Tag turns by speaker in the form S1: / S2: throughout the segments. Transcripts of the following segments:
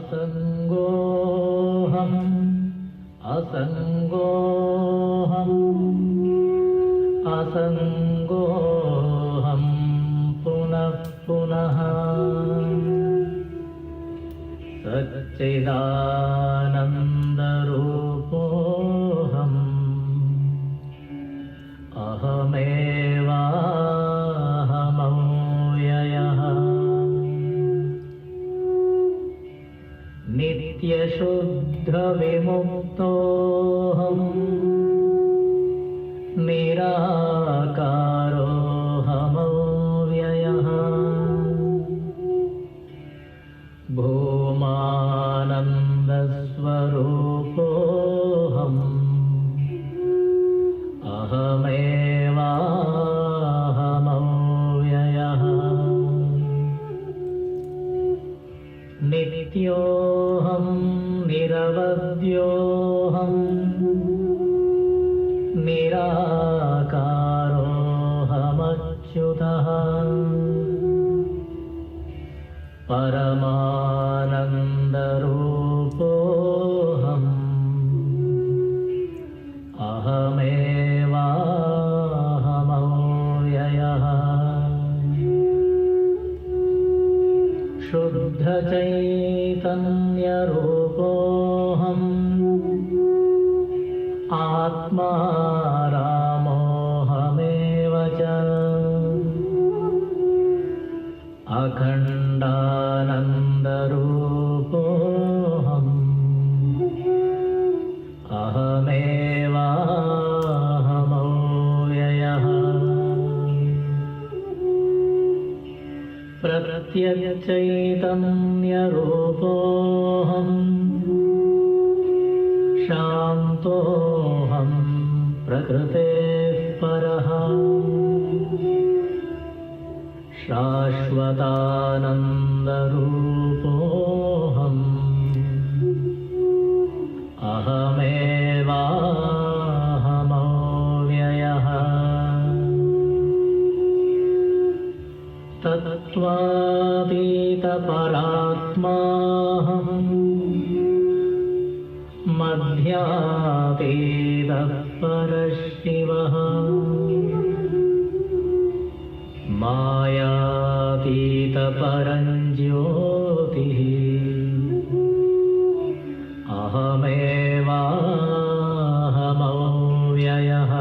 S1: असङ्गोऽहम् असङ्गोऽहम् असङ्गोऽहम् पुनः पुनः सच्चिदानन्दरूपोऽहम् अहमेवाहमव्ययः नित्यशुद्धविमुक्तोऽहम् निराकारोऽहमव्ययः भूमानन्दस्वरूपोऽहम् अहमेवाहमव्ययः नित्योऽहम् निरवद्योऽहम् निराकारोऽहमच्युतः परमानन्दरूपोऽहम् अहमेवाहमव्ययः शुद्धचैतन्यरूपोऽहम् आत्मा रामोऽहमेव च अखण्डानन्दरूपोऽहम् अहमेवाहमव्ययः प्रत्यक्षचैतन्यरूपोऽहम् शान्तोऽहम् प्रकृतेः परः शाश्वतानन्दरूपोऽहम् अहमेवाहमव्ययः तत्त्वातीतपरात्माहम् मध्यातीतः परशिवः मायातीतपरञ्ज्योतिः अहमेवाहमव्ययः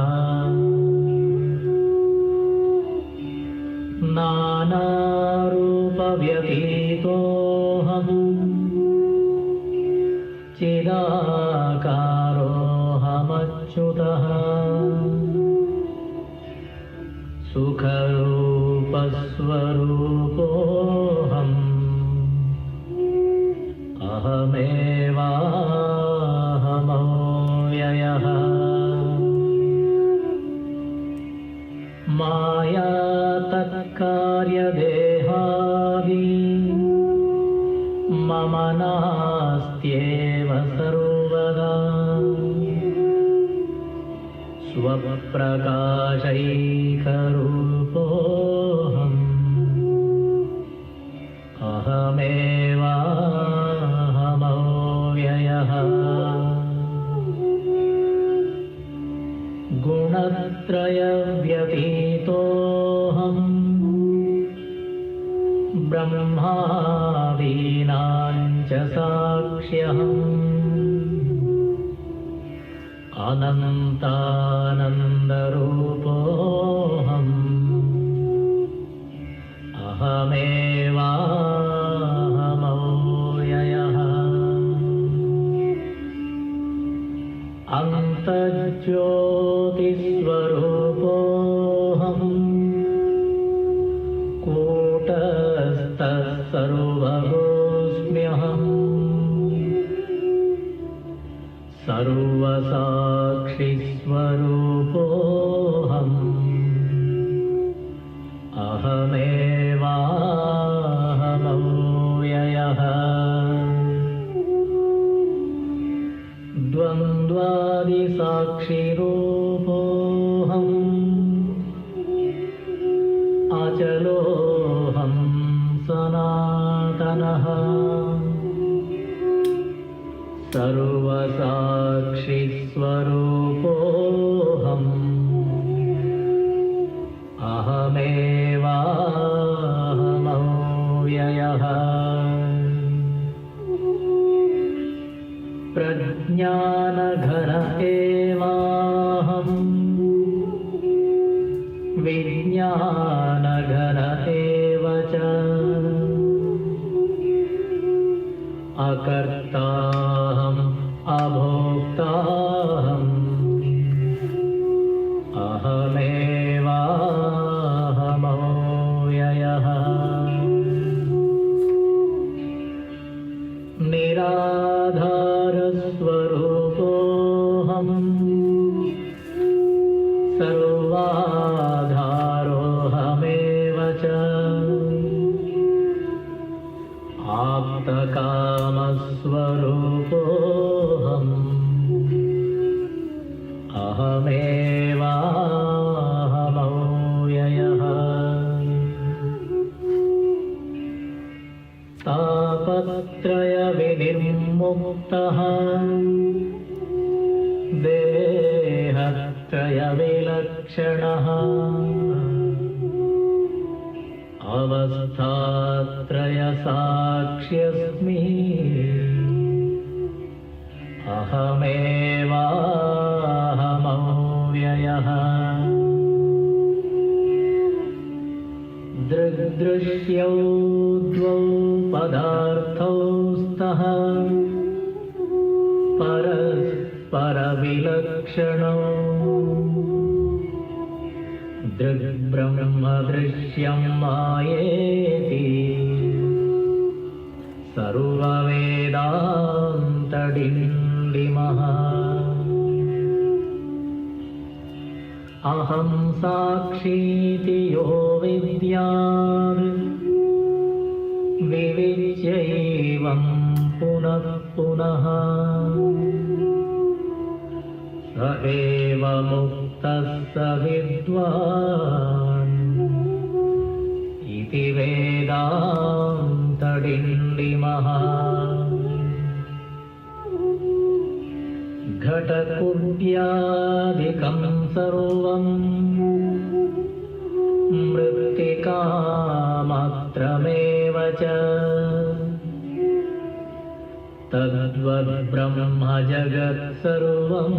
S1: नानारूपव्यतीतोऽहम् चिदाकारोऽहमच्युतः सुखरूपस्वरूपोऽहम् अहमेवाहमव्ययः मायातत्कार्यदेहादि मम नास्त्येव सर्वदा स्वप्रकाशैकरूपोऽहम् अहमेवाहमव्ययः गुणत्रयव्यतीतोऽहम् ब्रह्मादीनां च साक्ष्यहम् अनन्तानन्दरूपोऽहम् अहमेवाहमव्ययः अन्तर्ज्योतिस्वरूपोऽहम् कूटस्थः सर्वभूस्म्यहम् सर्वसाक्षिस्वरूपोऽहम् अहमेवाहमव्ययः द्वन्द्वादिसाक्षिरूपोऽहम् अचलोऽहं सनातनः सर्वसाक्षिस्वरूपोऽहम् अहमेवाहमव्ययः प्रज्ञानघन एवाहम् विज्ञानघन एव च अकर्ताहम् अभोक्ताहम् अहमेवाहमव्ययः निराधारस्वरूपोऽहम् सर्वाधारोऽहमेव च आप्तकामस्वरूपोऽहम् अहमेवाहमव्ययः तापत्रयविनिर्मुक्तः देहत्रयविलक्षणः अवस्थात्रयसाक्ष्यस्मि अहमेवाहमव्ययः दृग्दृश्यौ द्वौ पदार्थौ स्तः परस्परविलक्षणौ दृग्ब्रह्मदृश्यं मायेति सर्ववेदान्तडिण्डिमः अहं साक्षीति यो विद्यात् विविच्यैवं पुनः पुनः स एव मुक्तः स विद्वान् इति वेदान्तडिण्डिमः घटकुड्यादिकं सर्वं मृत्तिकामात्रमेव च तद्वद्ब्रह्म जगत्सर्वम्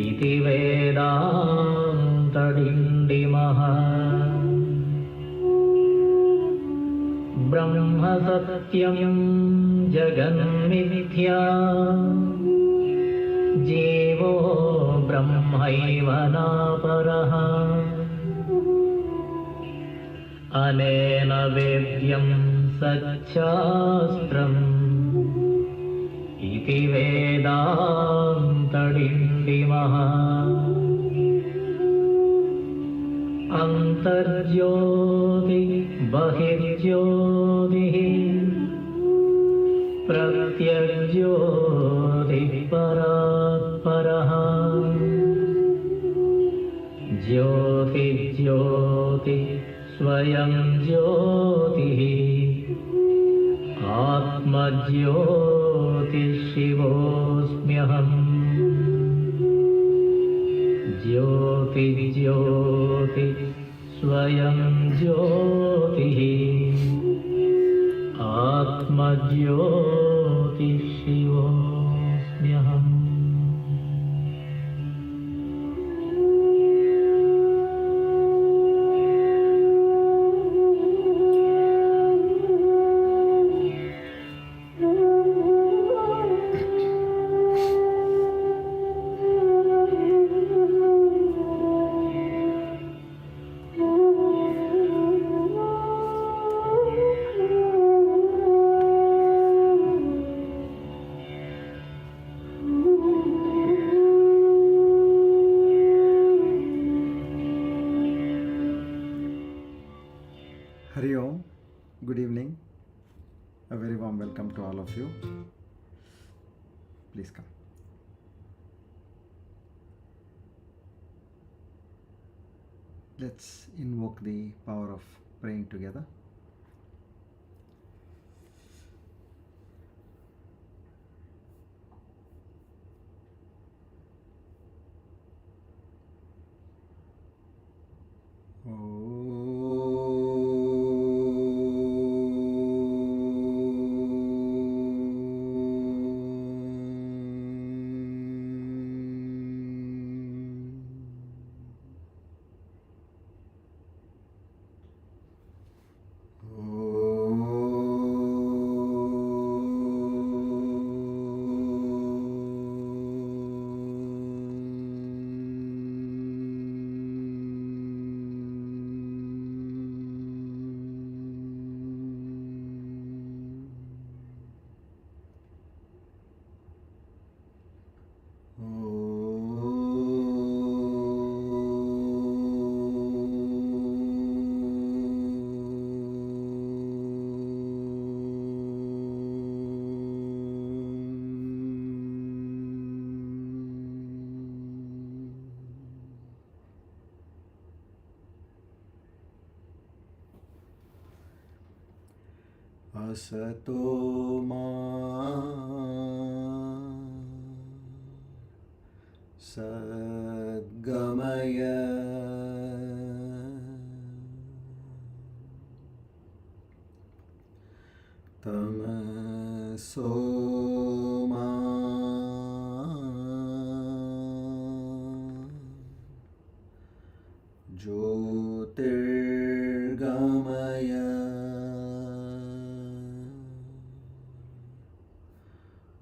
S1: इति वेदान्तडिण्डिमः ब्रह्म सत्यं जगन्मिथ्या जीवो ब्रह्मैव नापरः अनेन वेद्यं सच्छास्त्रम् इति वेदान्तडिण्डिमः अन्तर्ज्योति बहिर्ज्योतिः प्रत्यग्ज्योतिः परात्परः ज्योतिज्योति स्वयं ज्योतिः आत्मज्योतिशिवोऽस्म्यहम् ज्योतिज्योति स्वयं ज्योतिः आत्मज्योतिशिवोऽस्म्यहम्
S2: Hari Om, good evening. A very warm welcome to all of you. Please come. Let's invoke the power of praying together. Asato ma sadgamaya tamaso ma jyotirgamaya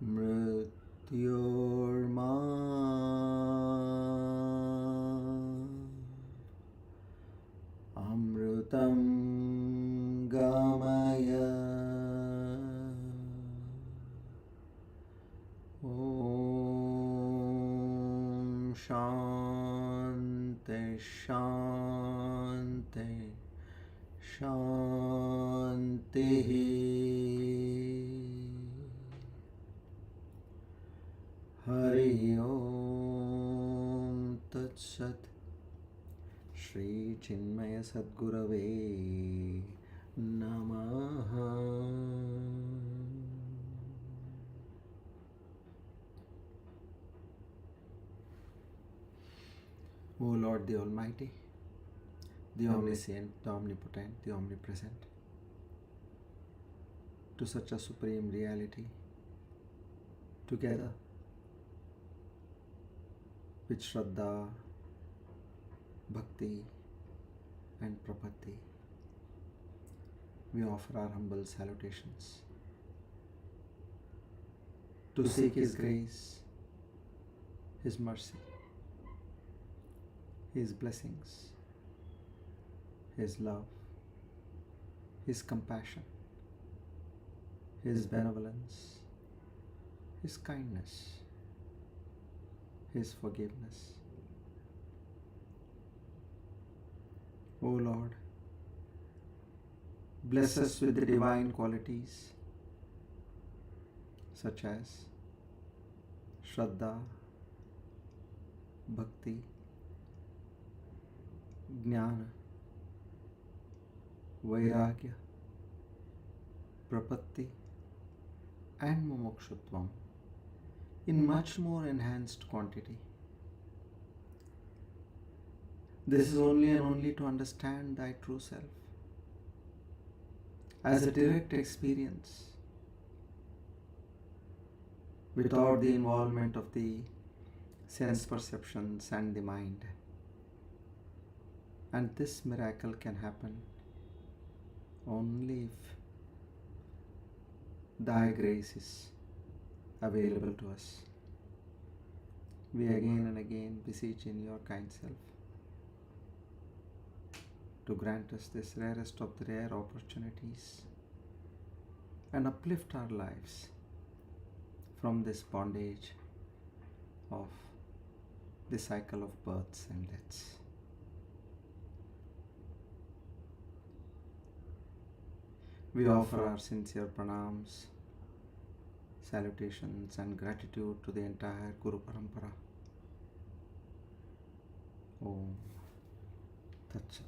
S2: mrityorma amrutam gamaya. Om Shanti Shanti Shanti. Hari Om Tat Sat. Shri Chinmaya Sadgurave Namaha. O Lord, the Almighty, the Omniscient, the Omnipotent, the Omnipresent, to such a supreme reality, together with Shraddha, Bhakti and Prapatti, we offer our humble salutations to seek His grace, His mercy, His blessings, His love, His compassion, His benevolence, His kindness, His forgiveness. O Lord, bless us with the divine qualities such as Shraddha, Bhakti, Jnana, Vairagya, Prapatti and Mumukshutvam in much more enhanced quantity. This is only and only to understand Thy true self as a direct experience without the involvement of the sense perceptions and the mind. And this miracle can happen only if Thy grace is available to us. We again and again beseech in Your kind self to grant us this rarest of the rare opportunities and uplift our lives from this bondage of the cycle of births and deaths. We offer our sincere pranams, salutations and gratitude to the entire Guru Parampara. Om Tat Sat.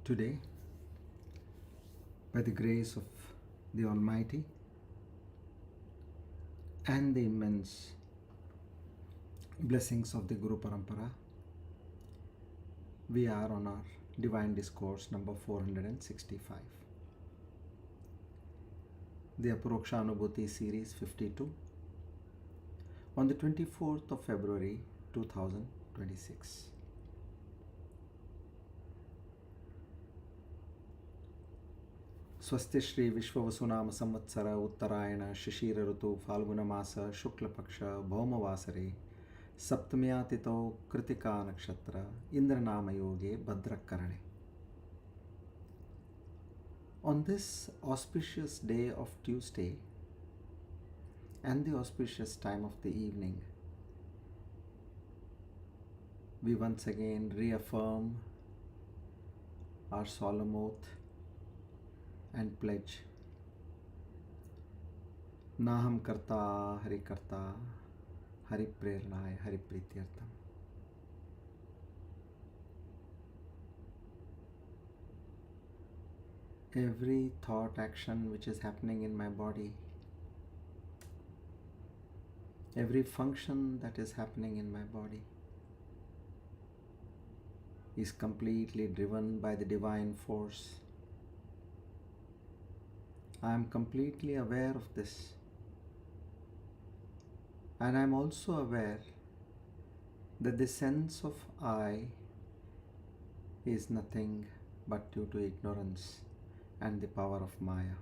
S2: Today, by the grace of the Almighty and the immense blessings of the Guru Parampara, we are on our Divine Discourse number 465. The Aparoksha Anubhuthi series 52 on the 24th of February 2026. Swasti Shri Vishwavasunama Samvatsara Uttarayana Shishira Rutu Falguna Masa Shukla Paksha Bhauma Vasare Saptamyatito Kritika Nakshatra Indranama Yoge Bhadrakarane. On this auspicious day of Tuesday and the auspicious time of the evening, we once again reaffirm our solemn oath and pledge. Naham karta hari prernaya hari prityartam. Every thought, action which is happening in my body, every function that is happening in my body is completely driven by the divine force. I am completely aware of this, and I am also aware that the sense of I is nothing but due to ignorance and the power of Maya.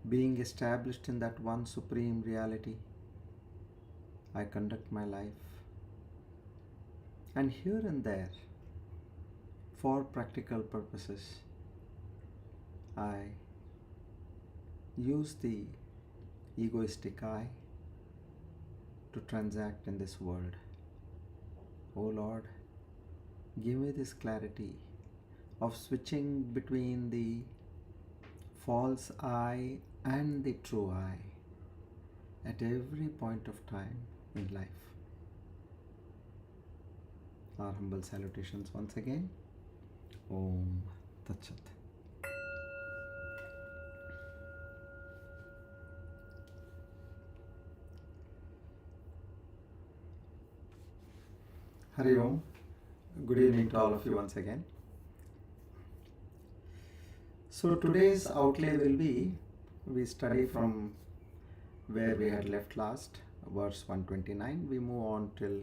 S2: Being established in that one supreme reality, I conduct my life, and here and there, for practical purposes, I use the egoistic I to transact in this world. O Lord, give me this clarity of switching between the false I and the true I at every point of time in life. Our humble salutations once again. Om Tat Sat. Hari Om. Good evening to all of you once again. So today's outlay will be, we study from where we had left last, verse 129. We move on till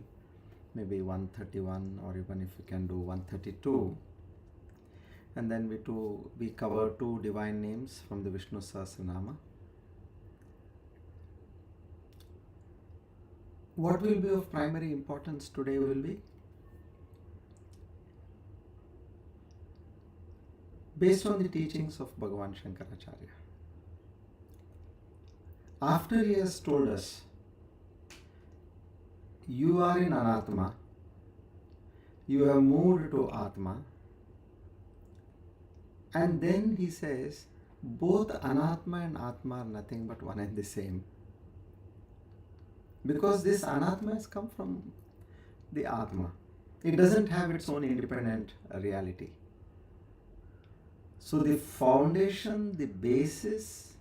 S2: maybe 131, or even if we can do 132. And then we cover two divine names from the Vishnu Sahasranama. What will be of primary importance today will be, based on the teachings of Bhagavan Shankaracharya. After he has told us, you are in Anatma, you have moved to Atma, and then he says, both Anatma and Atma are nothing but one and the same. Because this Anatma has come from the Atma. It doesn't have its own independent reality. So the foundation, the basis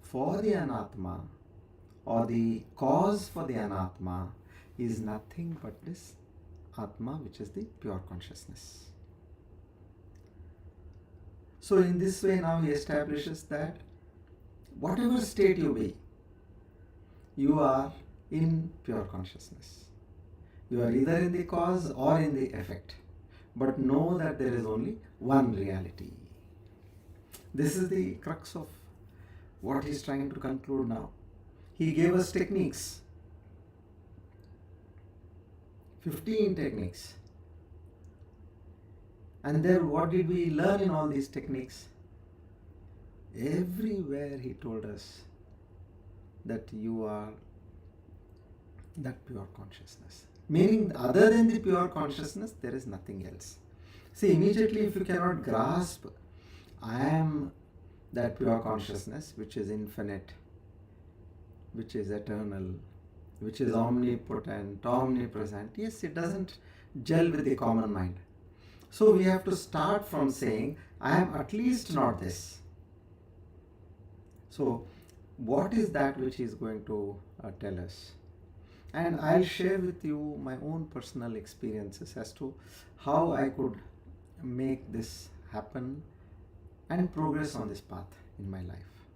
S2: for the Anatma, or the cause for the Anatma, is nothing but this Atma, which is the pure consciousness. So in this way now he establishes that whatever state you be, you are in pure consciousness. You are either in the cause or in the effect. But know that there is only one reality. This is the crux of what he is trying to conclude now. He gave us techniques, 15 techniques. And then what did we learn in all these techniques? Everywhere he told us that you are that pure consciousness. Meaning, other than the pure consciousness, there is nothing else. See, immediately if you cannot grasp, I am that pure consciousness which is infinite, which is eternal, which is omnipotent, omnipresent. Yes, it doesn't gel with the common mind. So we have to start from saying, I am at least not this. So what is that which he is going to tell us? And I'll share with you my own personal experiences as to how I could make this happen and progress on this path in my life,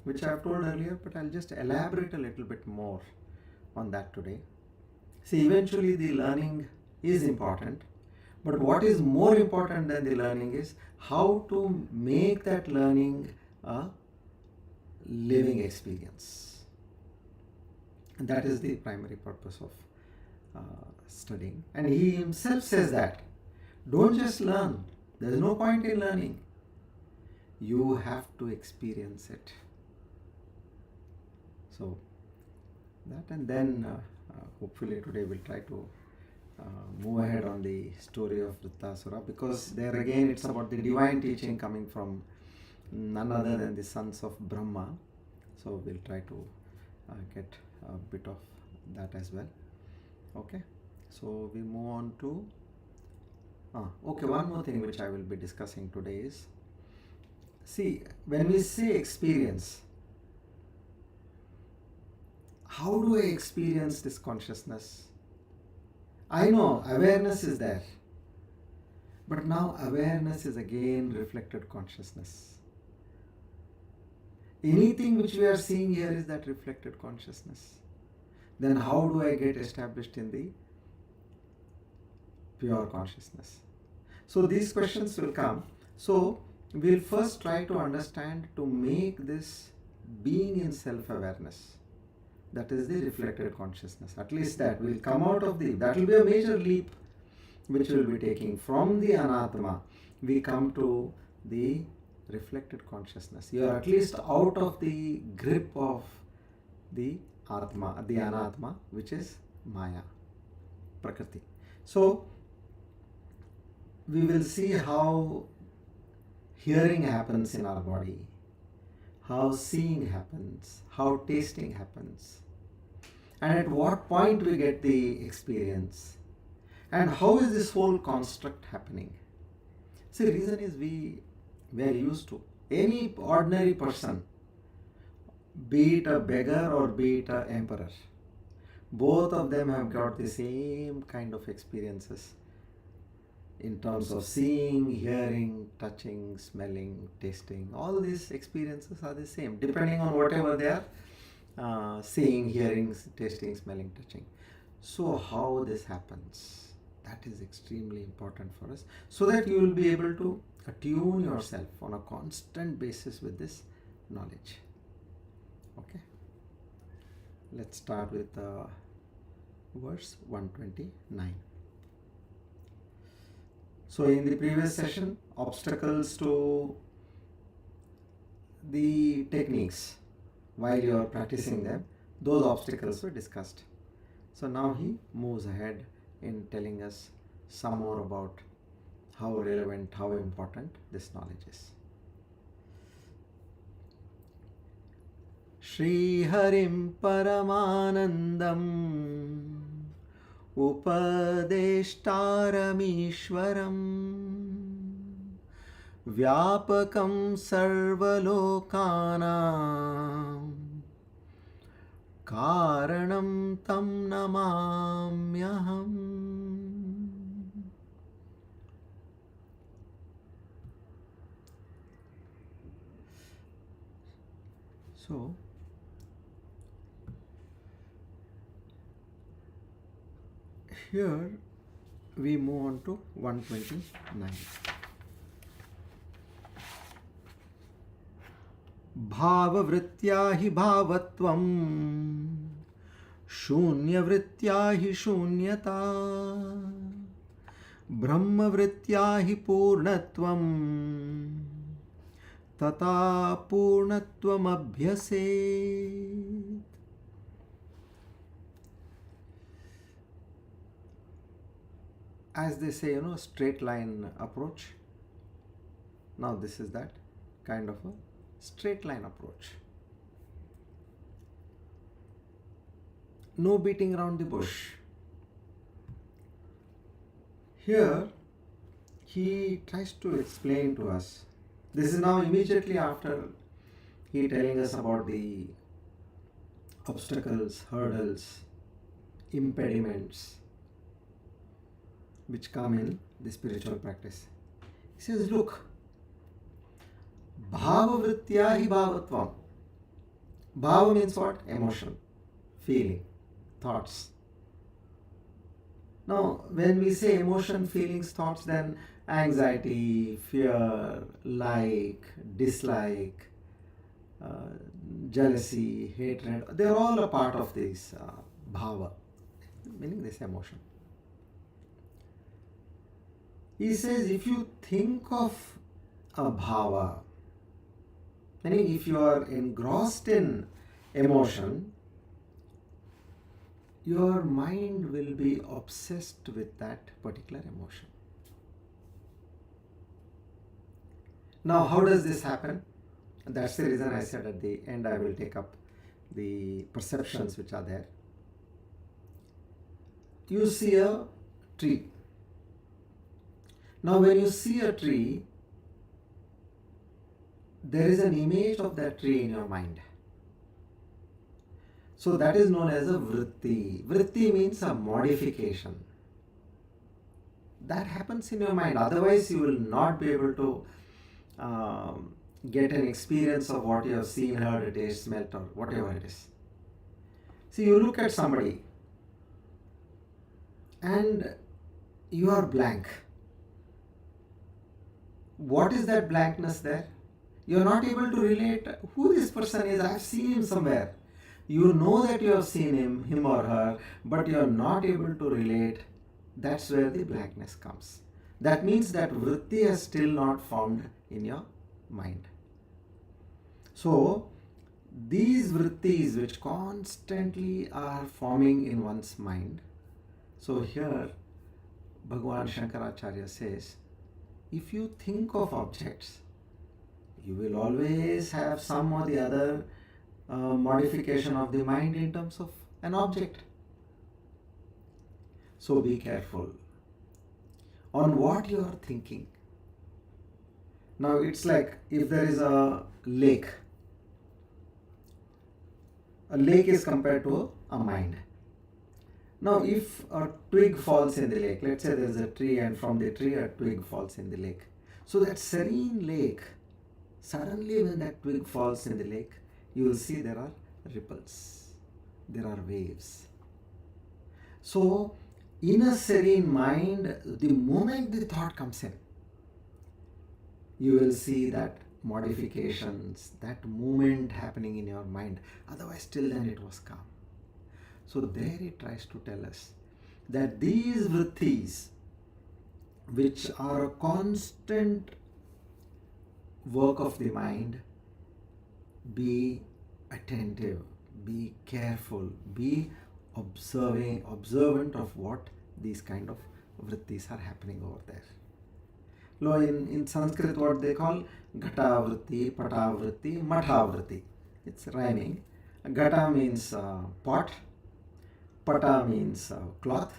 S2: which I've told earlier, but I'll just elaborate a little bit more on that today. See, eventually the learning is important, but what is more important than the learning is how to make that learning a living experience. And that is the primary purpose of studying. And he himself says that don't just learn. There is no point in learning. You have to experience it. So that, and then hopefully today we'll try to move ahead on the story of Vrittasura, because there again it's about the divine teaching coming from none other than the sons of Brahma. So we'll try to get a bit of that as well. Okay, so we move on to okay, one more thing which I will be discussing today is, see, when we say experience, how do I experience this consciousness? I know awareness is there, but now awareness is again reflected consciousness. Anything which we are seeing here is that reflected consciousness. Then how do I get established in the pure consciousness? So these questions will come. So we'll first try to understand, to make this being in self-awareness, that is the reflected consciousness. At least that will come out of that will be a major leap which we'll be taking. From the anatma, we come to the reflected consciousness. You are at least out of the grip of the atma, the anatma, which is Maya, Prakriti. So we will see how hearing happens in our body, how seeing happens, how tasting happens, and at what point we get the experience, and how is this whole construct happening. See, the reason is we are used to, any ordinary person, be it a beggar or be it an emperor, both of them have got the same kind of experiences in terms of seeing, hearing, touching, smelling, tasting. All these experiences are the same depending on whatever they are seeing, hearing, tasting, smelling, touching. So how this happens, that is extremely important for us, so that you will be able to attune yourself on a constant basis with this knowledge. Okay, let's start with verse 129. So in the previous session, obstacles to the techniques while you are practicing them, those obstacles were discussed. So now he moves ahead in telling us some more about how relevant, how important this knowledge is. Shri Harim Paramanandam Upadeshtaramishwaram Vyapakam Sarvalokanam Karanam Tam Namamyaham. So here we move on to 129. Bhavavritya hi bhavatvam Shunyavritya hi shunyata Brahmavritya hi purnatvam Tata purnatvam abhyaset. As they say, straight line approach. Now this is that kind of a straight line approach. No beating around the bush. Here, he tries to explain to us. This is now immediately after he telling us about the obstacles, hurdles, impediments which come in the spiritual practice. He says, look, bhava vrittya hi bhavatvam. Bhava means what? Emotion, feeling, thoughts. Now, when we say emotion, feelings, thoughts, then anxiety, fear, like, dislike, jealousy, hatred, they're all a part of this bhava, meaning this emotion. He says, if you think of a bhava, meaning if you are engrossed in emotion, your mind will be obsessed with that particular emotion. Now, how does this happen? That's the reason I said at the end I will take up the perceptions which are there. You see a tree. Now, when you see a tree, there is an image of that tree in your mind. So that is known as a vritti. Vritti means a modification. That happens in your mind. Otherwise, you will not be able to get an experience of what you have seen, heard, tasted, smelt, or whatever it is. See, you look at somebody and you are blank. What is that blankness there? You are not able to relate who this person is. I have seen him somewhere. You know that you have seen him or her, but you are not able to relate. That's where the blankness comes. That means that vritti has still not formed in your mind. So, these vrittis which constantly are forming in one's mind. So here, Bhagavan Shankaracharya says, if you think of objects, you will always have some or the other modification of the mind in terms of an object. So be careful on what you are thinking. Now it's like if there is a lake is compared to a mind. Now if a twig falls in the lake, let's say there is a tree and from the tree a twig falls in the lake. So that serene lake, suddenly when that twig falls in the lake, you will see there are ripples, there are waves. So in a serene mind, the moment the thought comes in, you will see that modifications, that movement happening in your mind. Otherwise, till then it was calm. So there he tries to tell us that these vrittis, which are a constant work of the mind, be attentive, be careful, be observant of what these kind of vrittis are happening over there. Now in Sanskrit what they call ghata vritti, pata vritti, matha vritti. It's rhyming. Ghata means pot, pata means cloth,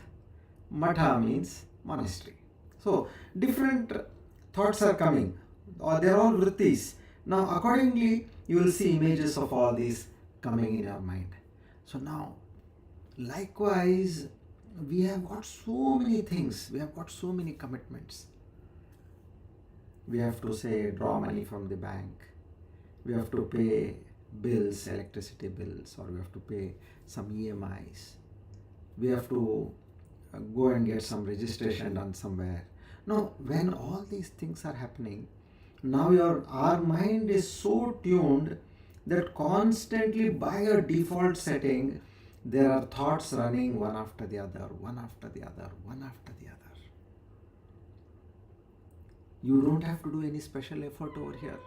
S2: matha means monastery. So different thoughts are coming. They're all vrittis. Now accordingly you will see images of all these coming in your mind. So now likewise we have got so many things, we have got so many commitments. We have to say draw money from the bank, we have to pay bills, electricity bills, or we have to pay some EMIs, we have to go and get some registration done somewhere. Now when all these things are happening, now our mind is so tuned that constantly by a default setting there are thoughts running one after the other, one after the other, one after the other. You don't have to do any special effort over here.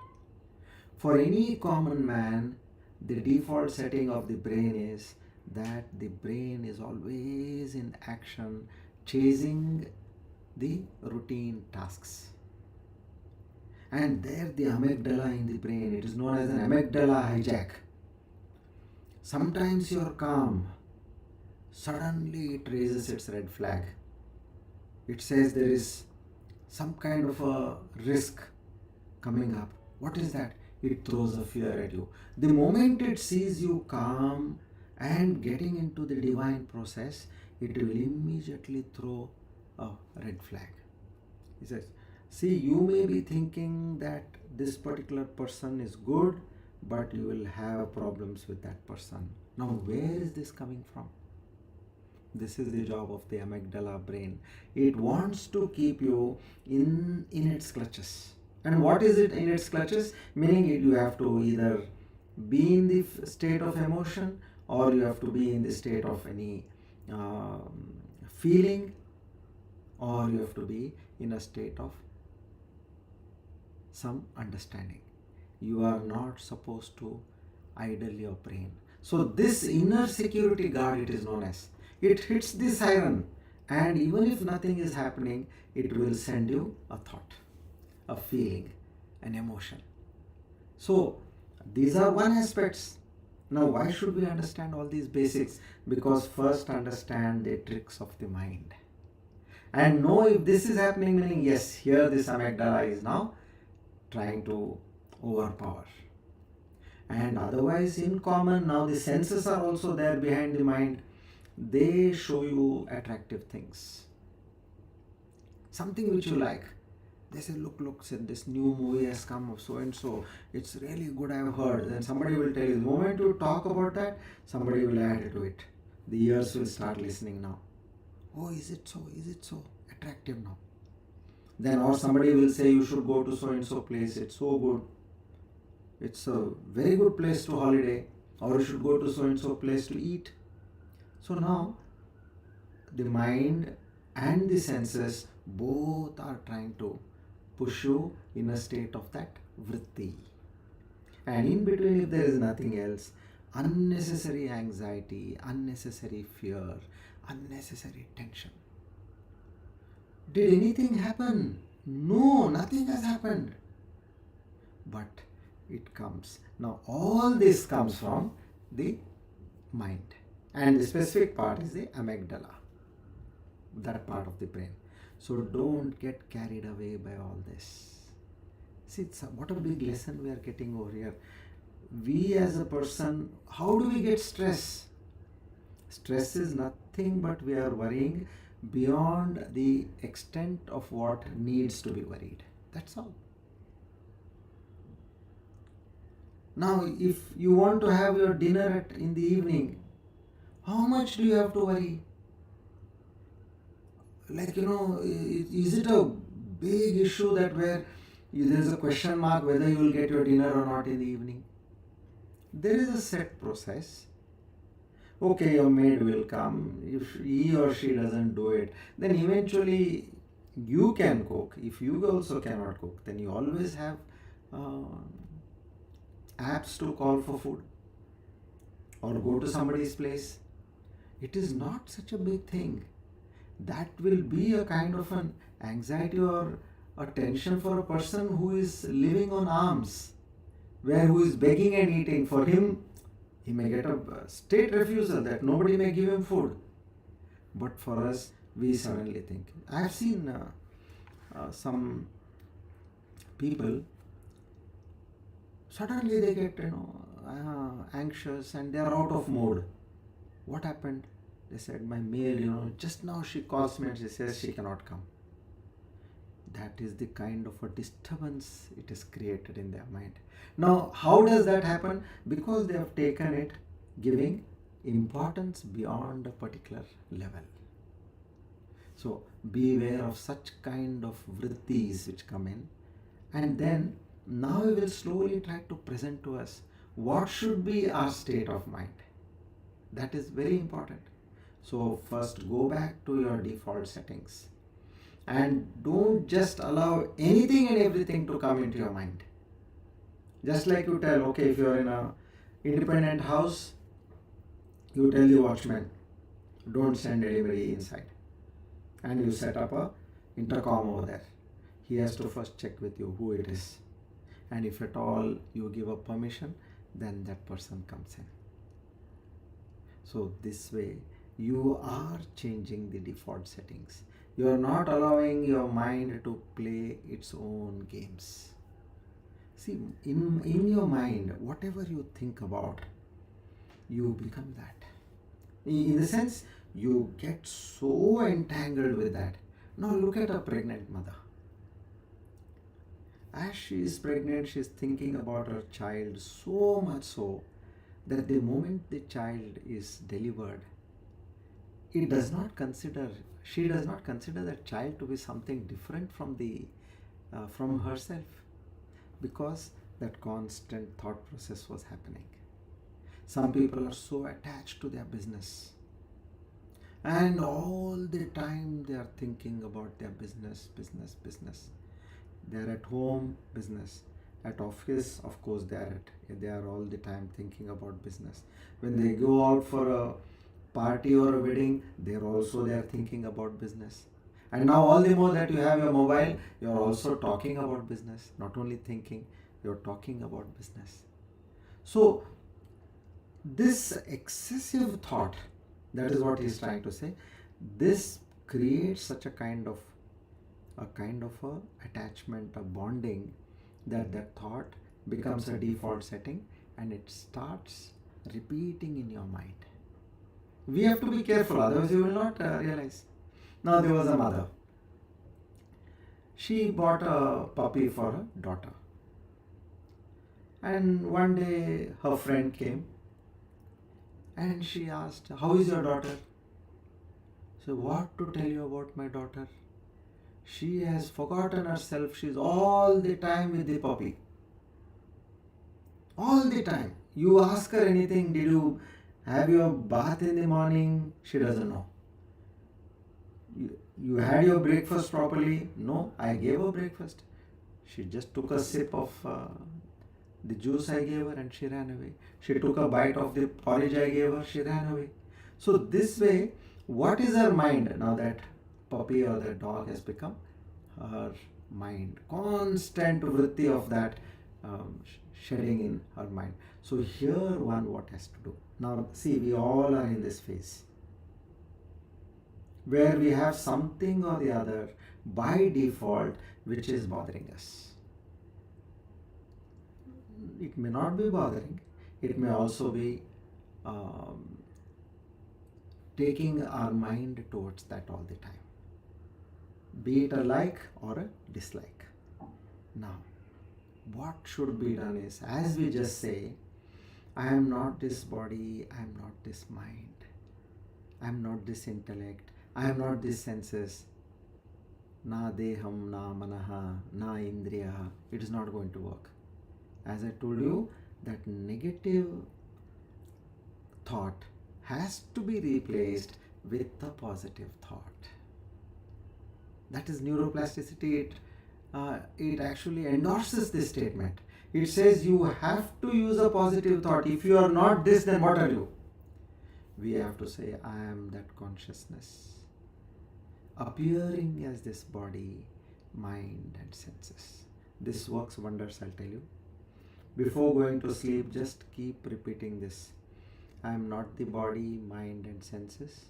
S2: For any common man, the default setting of the brain is that the brain is always in action, chasing the routine tasks. And there the amygdala in the brain, it is known as an amygdala hijack. Sometimes you are calm, suddenly it raises its red flag. it says there is some kind of a risk coming up. What is that? It throws a fear at you. The moment it sees you calm and getting into the divine process, it will immediately throw a red flag. He says, see, you may be thinking that this particular person is good, but you will have problems with that person. Now, where is this coming from? This is the job of the amygdala brain. It wants to keep you in its clutches. And what is it in its clutches? Meaning you have to either be in the state of emotion, or you have to be in the state of any feeling, or you have to be in a state of some understanding. You are not supposed to idle your brain. So this inner security guard, it is known as, it hits the siren, and even if nothing is happening, it will send you a thought, a feeling, an emotion. So these are one aspects. Now, why should we understand all these basics? Because first understand the tricks of the mind and know if this is happening, meaning yes, here this amygdala is now trying to overpower. And otherwise, in common, now the senses are also there behind the mind. They show you attractive things, something which you like. They say, look, said this new movie has come of so and so. It's really good, I've heard. Then somebody will tell you, the moment you talk about that, somebody will add to it. The ears will start listening now. Oh, is it so? Is it so attractive now? Then, or somebody will say, you should go to so and so place. It's so good. It's a very good place to holiday. Or you should go to so and so place to eat. So now, the mind and the senses both are trying to push you in a state of that vritti. And in between, if there is nothing else, unnecessary anxiety, unnecessary fear, unnecessary tension. Did anything happen? No, nothing has happened. But it comes. Now all this comes from the mind. And the specific part is the amygdala, that part of the brain. So don't get carried away by all this. See, what a big lesson we are getting over here. We as a person, how do we get stress? Stress is nothing but we are worrying beyond the extent of what needs to be worried. That's all. Now, if you want to have your dinner in the evening, how much do you have to worry? Like, is it a big issue that where there is a question mark whether you will get your dinner or not in the evening? There is a set process. Okay, your maid will come. If he or she doesn't do it, then eventually you can cook. If you also cannot cook, then you always have apps to call for food or go to somebody's place. It is not such a big thing. That will be a kind of an anxiety or a tension for a person who is living on alms, who is begging and eating. For him, he may get a state refusal that nobody may give him food. But for us, we suddenly think. I have seen some people, suddenly they get anxious and they are out of mode. What happened? They said, my maid, just now she calls me and she says she cannot come. That is the kind of a disturbance it is created in their mind. Now, how does that happen? Because they have taken it, giving importance beyond a particular level. So, beware of such kind of vrittis which come in. And then, now we will slowly try to present to us what should be our state of mind. That is very important. So first go back to your default settings and don't just allow anything and everything to come into your mind. Just like you tell, okay, if you are in an independent house, you tell the watchman, don't send anybody inside. And you set up a intercom over there. He has to first check with you who it is. And if at all you give a permission, then that person comes in. So this way, you are changing the default settings. You are not allowing your mind to play its own games. See, in your mind, whatever you think about, you become that. In the sense, you get so entangled with that. Now look at a pregnant mother. As she is pregnant, she is thinking about her child so much so that the moment the child is delivered, it does not consider she does not consider that child to be something different from herself, because that constant thought process was happening. Some people are so attached to their business, and all the time they are thinking about their business. They are at home, business. At office, of course, they are all the time thinking about business. When they go out for a party or a wedding, they are thinking about business. And now all the more that you have your mobile, you are also talking about business. Not only thinking, you are talking about business. So this excessive thought, that is what he is trying to say, this creates such a kind of a attachment, a bonding, that thought becomes a default setting and it starts repeating in your mind. We have to be careful, otherwise you will not realize. Now there was a mother. She bought a puppy for her daughter. And one day her friend came and she asked, "How is your daughter?" So, what to tell you about my daughter? She has forgotten herself. She's all the time with the puppy. All the time. You ask her anything, did you have your bath in the morning? She doesn't know. You had your breakfast properly? No, I gave her breakfast. She just took a sip of the juice I gave her and she ran away. She took a bite of the porridge I gave her, she ran away. So this way, what is her mind? Now that puppy or that dog has become her mind. Constant vritti of that shedding in her mind. So here one what has to do. Now see, we all are in this phase where we have something or the other by default which is bothering us. It may not be bothering, it may also be taking our mind towards that all the time, be it a like or a dislike. Now, what should be done is, as we just say, I am not this body, I am not this mind, I am not this intellect, I am not these senses. Na deham, na manaha, na indriya. It is not going to work. As I told you, that negative thought has to be replaced with a positive thought. That is neuroplasticity. It actually endorses this statement. It says you have to use a positive thought. If you are not this, then what are you? We have to say, I am that consciousness, appearing as this body, mind and senses. This works wonders, I'll tell you. Before going to sleep, just keep repeating this. I am not the body, mind and senses.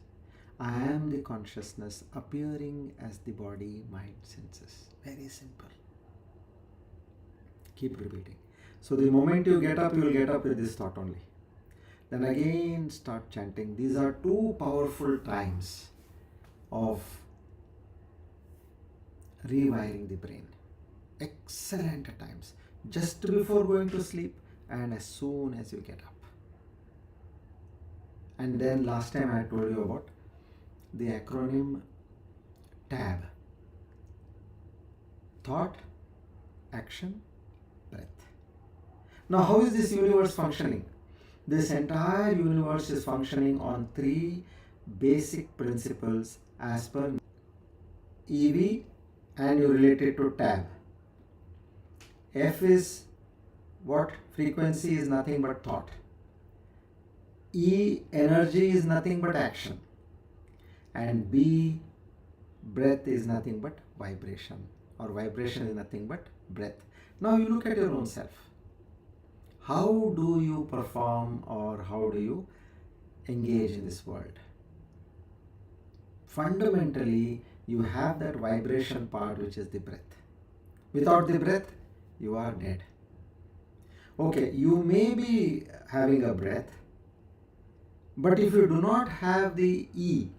S2: I am the consciousness appearing as the body, mind, senses. Very simple. Keep repeating. So the moment you get up, you will get up with this thought only. Then again start chanting. These are two powerful times of rewiring the brain. Excellent times. Just before going to sleep and as soon as you get up. And then last time I told you about the acronym TAB. Thought, action, breath. Now how is this universe functioning? This entire universe is functioning on three basic principles as per EV, and you relate it to TAB. F is what? Frequency is nothing but thought. E, energy, is nothing but action. And B, breath, is nothing but vibration, or vibration is nothing but breath. Now you look at your own self. How do you perform, or how do you engage in this world? Fundamentally, you have that vibration part, which is the breath. Without the breath, you are dead. Okay, you may be having a breath, but if you do not have the E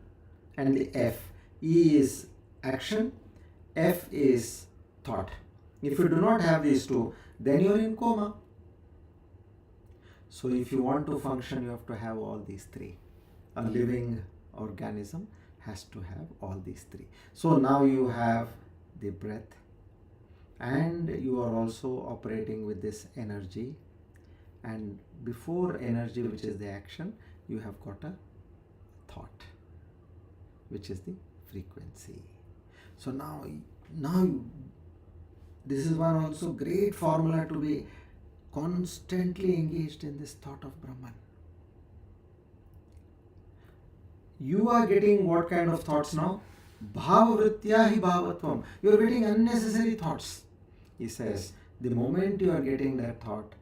S2: and the F, E is action, F is thought. If you do not have these two, then you are in coma. So if you want to function, you have to have all these three. A living organism has to have all these three. So now you have the breath, and you are also operating with this energy, and before energy, which is the action, you have got a thought, which is the frequency. So now this is one also great formula to be constantly engaged in this thought of Brahman. You are getting what kind of thoughts now? Bhavavritya hi bhavatvam. You are getting unnecessary thoughts. He says, the moment you are getting that thought,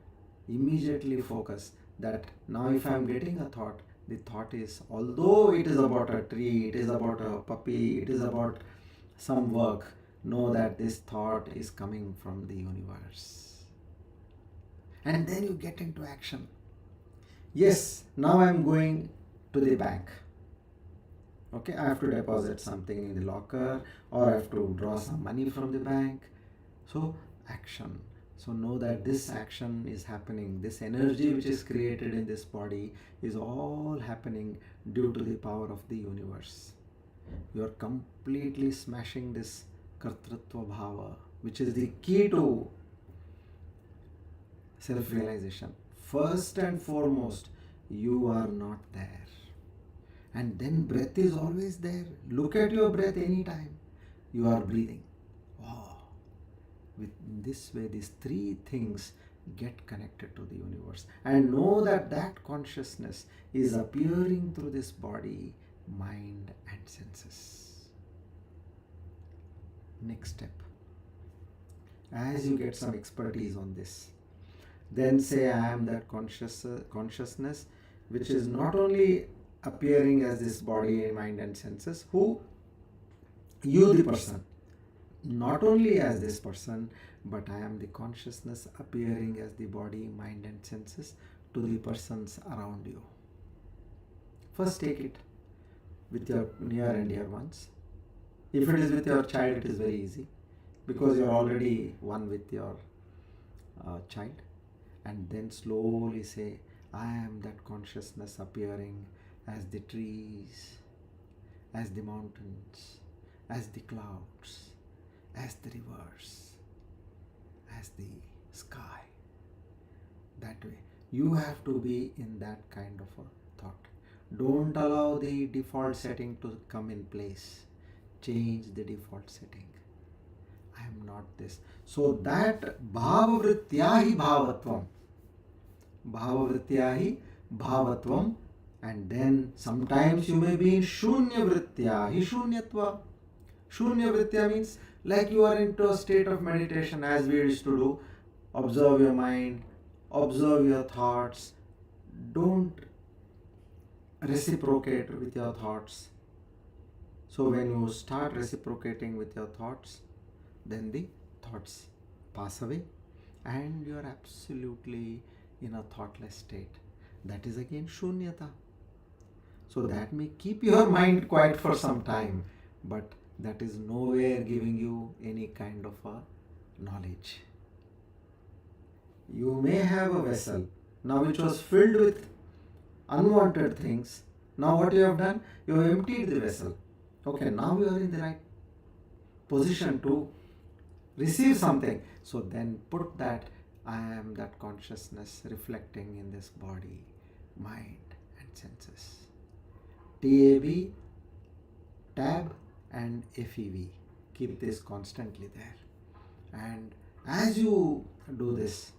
S2: immediately focus that now if I am getting a thought, the thought is, although it is about a tree, it is about a puppy, it is about some work, know that this thought is coming from the universe. And then you get into action. Yes, now I am going to the bank. Okay, I have to deposit something in the locker, or I have to draw some money from the bank. So action. So know that this action is happening. This energy which is created in this body is all happening due to the power of the universe. You are completely smashing this kartritva bhava, which is the key to self-realization. First and foremost, you are not there. And then breath is always there. Look at your breath anytime. You are breathing. Wow. With this way, these three things get connected to the universe. And know that that consciousness is appearing through this body, mind and senses. Next step. As you get some expertise on this, then say, I am that consciousness which is not only appearing as this body, mind and senses, who? You the person. Not only as this person, but I am the consciousness appearing as the body, mind and senses to the persons around you. First take it with your near and dear ones. If it is with your child, it is very easy because you are already one with your child. And then slowly say, I am that consciousness appearing as the trees, as the mountains, as the clouds, as the rivers, as the sky. That way. You have to be in that kind of a thought. Don't allow the default setting to come in place. Change the default setting. I am not this. So that bhavavrityahi bhavatvam. Bhavavrityahi bhavatvam. And then sometimes you may be in shunyavrityahi shunyatva. Shunyavritya means like you are into a state of meditation as we used to do. Observe your mind, observe your thoughts. Don't reciprocate with your thoughts. So when you start reciprocating with your thoughts, then the thoughts pass away and you are absolutely in a thoughtless state. That is again shunyata. So that may keep your mind quiet for some time, but that is nowhere giving you any kind of a knowledge. You may have a vessel now which was filled with unwanted things. Now what you have done? You have emptied the vessel. Okay, now you are in the right position to receive something. So then put that, I am that consciousness reflecting in this body, mind and senses. TAB, tab and FEV. Keep this constantly there. And as you do this,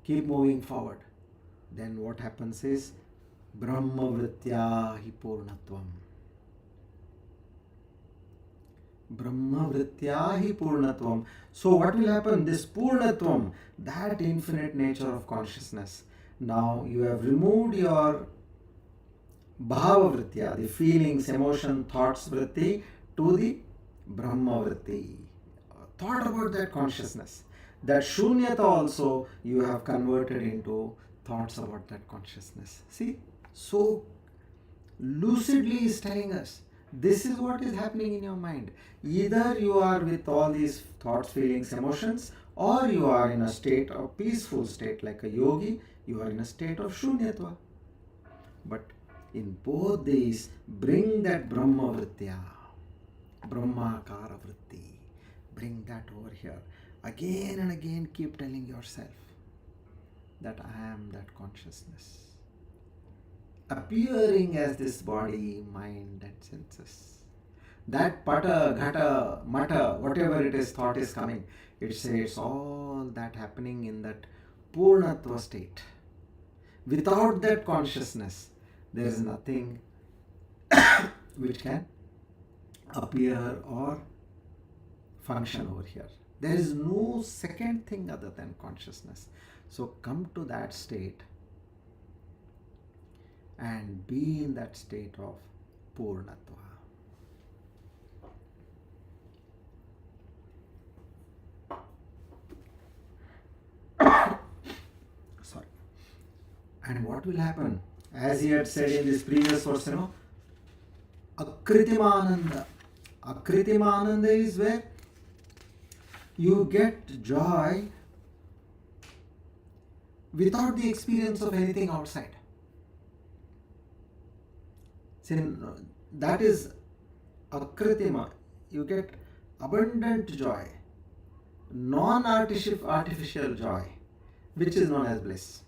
S2: keep moving forward. Then what happens is Brahmavrityahi Purnatvam. Brahmavrityahi Purnatvam. So what will happen? This Purnatvam, that infinite nature of consciousness. Now you have removed your Bhavavritya, the feelings, emotion, thoughts, vritti, to the Brahmavritti. Thought about that consciousness. That shunyata also you have converted into thoughts about that consciousness. See, so lucidly is telling us this is what is happening in your mind. Either you are with all these thoughts, feelings, emotions, or you are in a state of peaceful state like a yogi, you are in a state of shunyatva. But in both these, bring that Brahma Vrittya, Brahmakara Vritti. Bring that over here. Again and again keep telling yourself that I am that consciousness. Appearing as this body, mind and senses. That pata, ghata, mata, whatever it is, thought is coming. It says all that happening in that Purnatva state. Without that consciousness, there is nothing which can appear or function over here. There is no second thing other than consciousness. So come to that state and be in that state of Purnatva. Sorry. And what will happen? As he had said in this previous verse, Akritimananda. Akritimananda is where you get joy without the experience of anything outside. See, that is Akritima. You get abundant joy, non-artificial joy, which is known as bliss.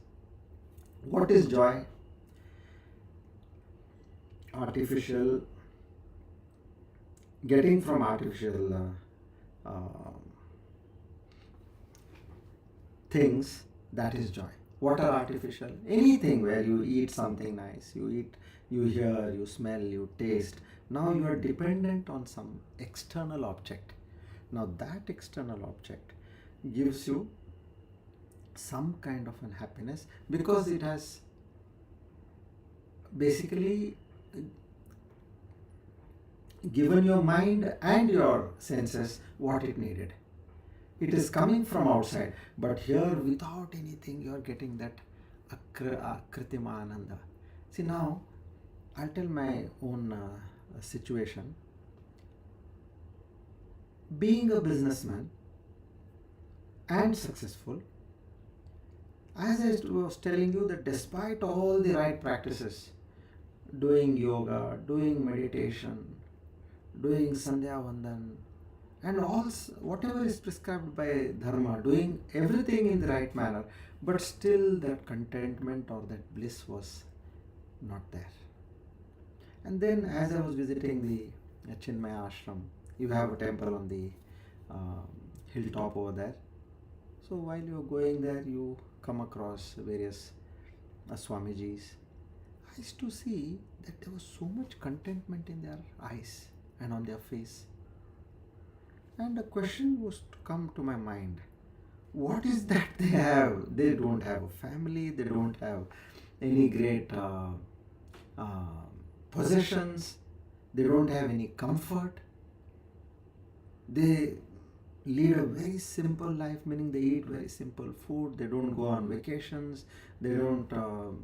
S2: What is joy? Artificial, getting from artificial things, that is joy. What are artificial? Anything where you eat something nice, you hear, you smell, you taste. Now you are dependent on some external object. Now that external object gives you some kind of unhappiness because it has basically given your mind and your senses what it needed. It is coming from outside, but here without anything you are getting that Akritima Ananda. See, now I'll tell my own situation. Being a businessman and successful, as I was telling you, that despite all the right practices, doing yoga, doing meditation, doing Sandhya Vandan, and all whatever is prescribed by Dharma, doing everything in the right manner, but still that contentment or that bliss was not there. And then as I was visiting the Chinmaya Ashram, you have a temple on the hilltop over there. So while you're going there, you come across various Swamijis. I used to see that there was so much contentment in their eyes and on their face. And a question was to come to my mind. What is that they have? They don't have a family, they don't have any great possessions, they don't have any comfort. They lead a very simple life, meaning they eat very simple food, they don't go on vacations, they don't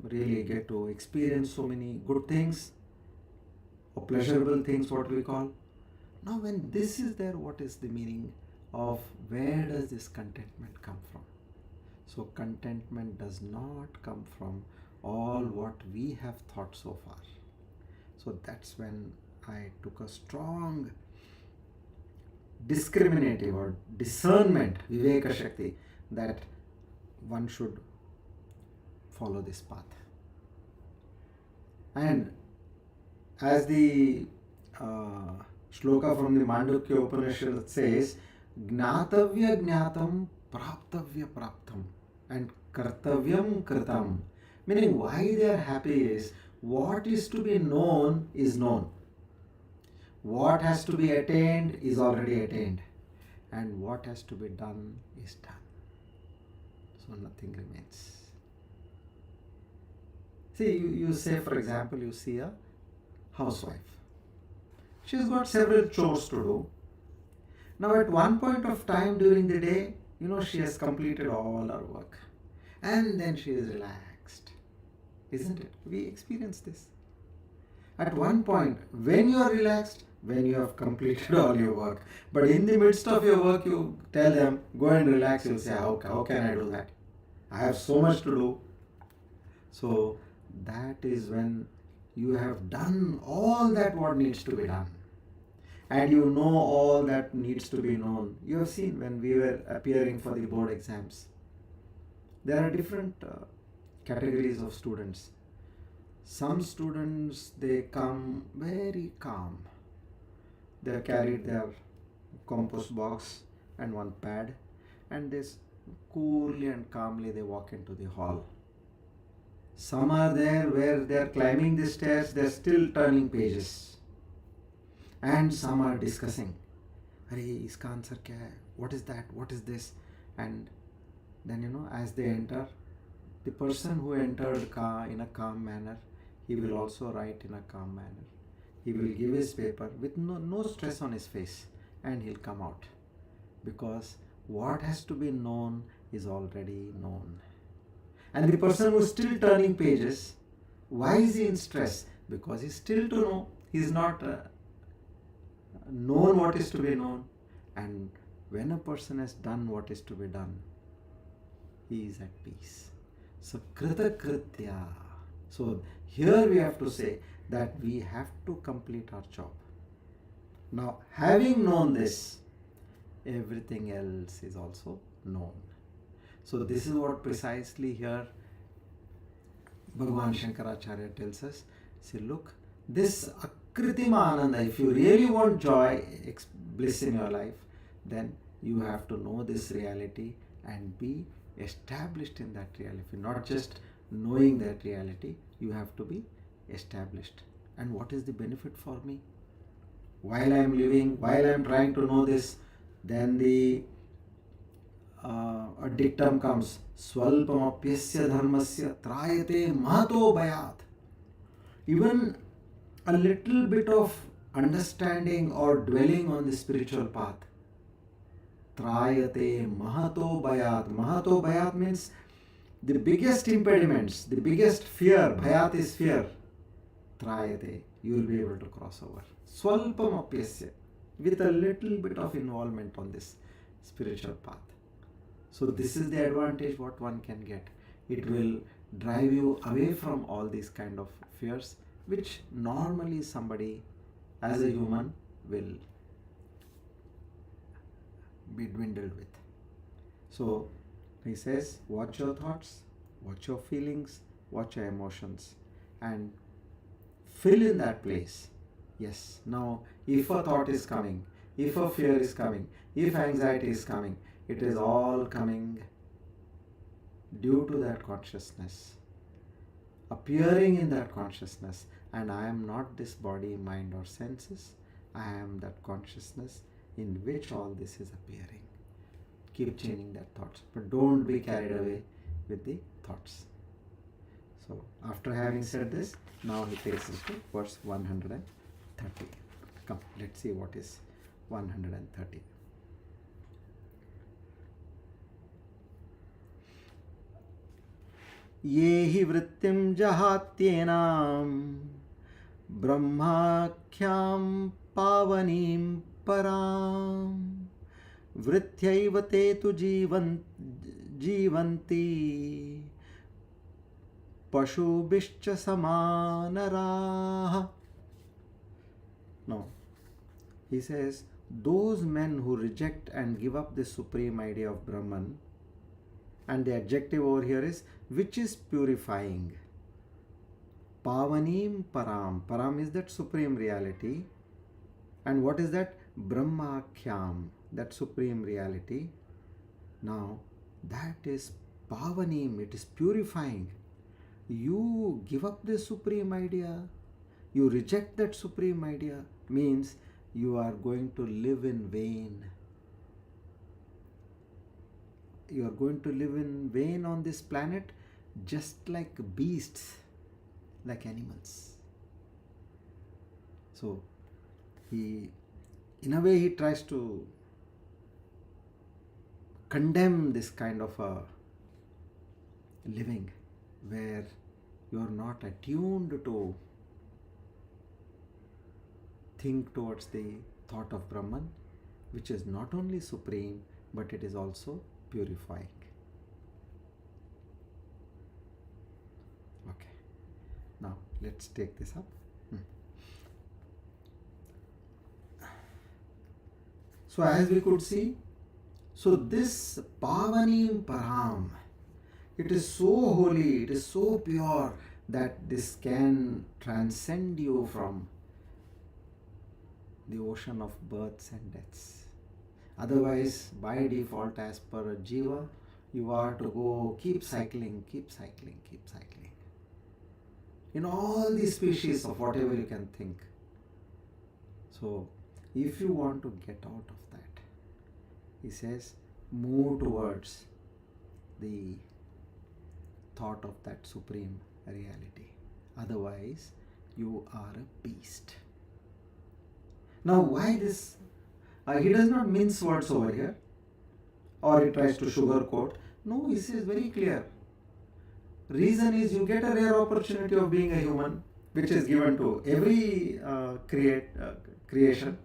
S2: really get to experience so many good things or pleasurable things, what we call. Now when this is there, what is the meaning of where does this contentment come from? So contentment does not come from all what we have thought so far. So that's when I took a strong discriminative or discernment, Viveka Shakti, that one should follow this path. And as the Shloka from the Mandukya Upanishad says, Gnatavya Gnatam Praptavya Praptam and Kartavyam Kritam. Meaning why they are happy is what is to be known is known. What has to be attained is already attained. And what has to be done is done. So nothing remains. See, you say, for example, you see a housewife. She's got several chores to do. Now at one point of time during the day, she has completed all her work. And then she is relaxed. Isn't it? We experience this. At one point, when you are relaxed, when you have completed all your work. But in the midst of your work, you tell them, go and relax. You'll say, how can I do that? I have so much to do. So that is when you have done all that what needs to be done. And you know all that needs to be known. You have seen when we were appearing for the board exams. There are different categories of students. Some students, they come very calm. They have carried their compost box and one pad, and they coolly and calmly they walk into the hall. Some are there where they are climbing the stairs, they are still turning pages. And some are discussing. Arey, iska answer kya hai? What is that? What is this? And then, as they enter, the person who entered in a calm manner, he will also write in a calm manner. He will give his paper with no stress on his face, and he'll come out. Because what has to be known is already known. And the person who is still turning pages, why is he in stress? Because he's still to know. He's not known what is to be known. And when a person has done what is to be done, he is at peace. So krita kritya. So here we have to say that we have to complete our job. Now, having known this, everything else is also known. So this is what precisely here Bhagavan Shankaracharya tells us. See, look, this akritima ananda, if you really want joy, bliss in your life, then you have to know this reality and be established in that reality. Not just knowing that reality, you have to be established. And what is the benefit for me? While I am living, while I am trying to know this, then a dictum comes, Swalpamapyasya dharmasya trayate mahato bhayat. Even a little bit of understanding or dwelling on the spiritual path, trayate mahato bhayat. Mahato bhayat means the biggest impediments, the biggest fear. Bhayat is fear. Trayate, you will be able to cross over. Swalpamapyasya, with a little bit of involvement on this spiritual path. So this is the advantage what one can get. It will drive you away from all these kind of fears, which normally somebody as a human will be dwindled with. So he says, watch your thoughts, watch your feelings, watch your emotions, and fill in that place. Yes, now if a thought is coming, if a fear is coming, if anxiety is coming, it is all coming due to that consciousness, appearing in that consciousness. And I am not this body, mind or senses. I am that consciousness in which all this is appearing. Keep changing that thoughts, but don't be carried away with the thoughts. So after having said this, now he takes us to verse 130. Come, let's see what is 130. ये हि वृत्तिं जहात्येनां ब्रह्माख्यां पावनीं परां वृत्त्यैव ते तु जीवन्ति पशुभिश्च समानराः. No, he says, those men who reject and give up the supreme idea of Brahman, and the adjective over here is which is purifying. Pavanim param. Param is that supreme reality. And what is that? Brahmakhyam, that supreme reality. Now, that is pavanim, it is purifying. You give up the supreme idea, you reject that supreme idea, means you are going to live in vain. You are going to live in vain on this planet, just like beasts, like animals. So, in a way he tries to condemn this kind of a living where you are not attuned to think towards the thought of Brahman, which is not only supreme, but it is also purifying. Okay, now let's take this up. So as we could see, so this Pavanim Param, it is so holy, it is so pure that this can transcend you from the ocean of births and deaths. Otherwise, by default, as per Jiva, you are to go keep cycling in all the species of whatever you can think. So, if you want to get out of that, he says, move towards the thought of that supreme reality. Otherwise, you are a beast. Now, why this? He does not mince words over here, or he tries to sugarcoat. No, he says very clear. Reason is you get a rare opportunity of being a human, which is given to every creation.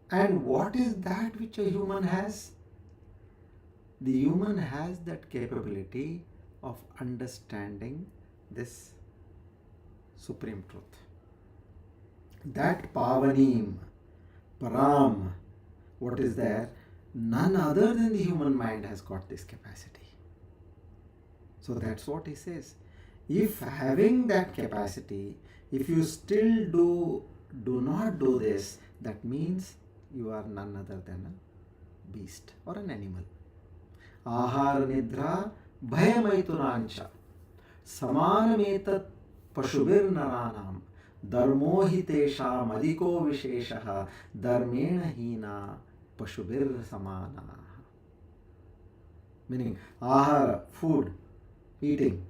S2: And what is that which a human has? The human has that capability of understanding this supreme truth. That Pavanim, Param, what is there? None other than the human mind has got this capacity. So that's what he says. If having that capacity, if you still do not do this, that means you are none other than a beast or an animal. Ahar nidra bhayamaitunancha samanametat pashubir naranam dharmo hi tesham adhiko visheshaha dharmena hina pashubir samana. Meaning ahara, food, eating,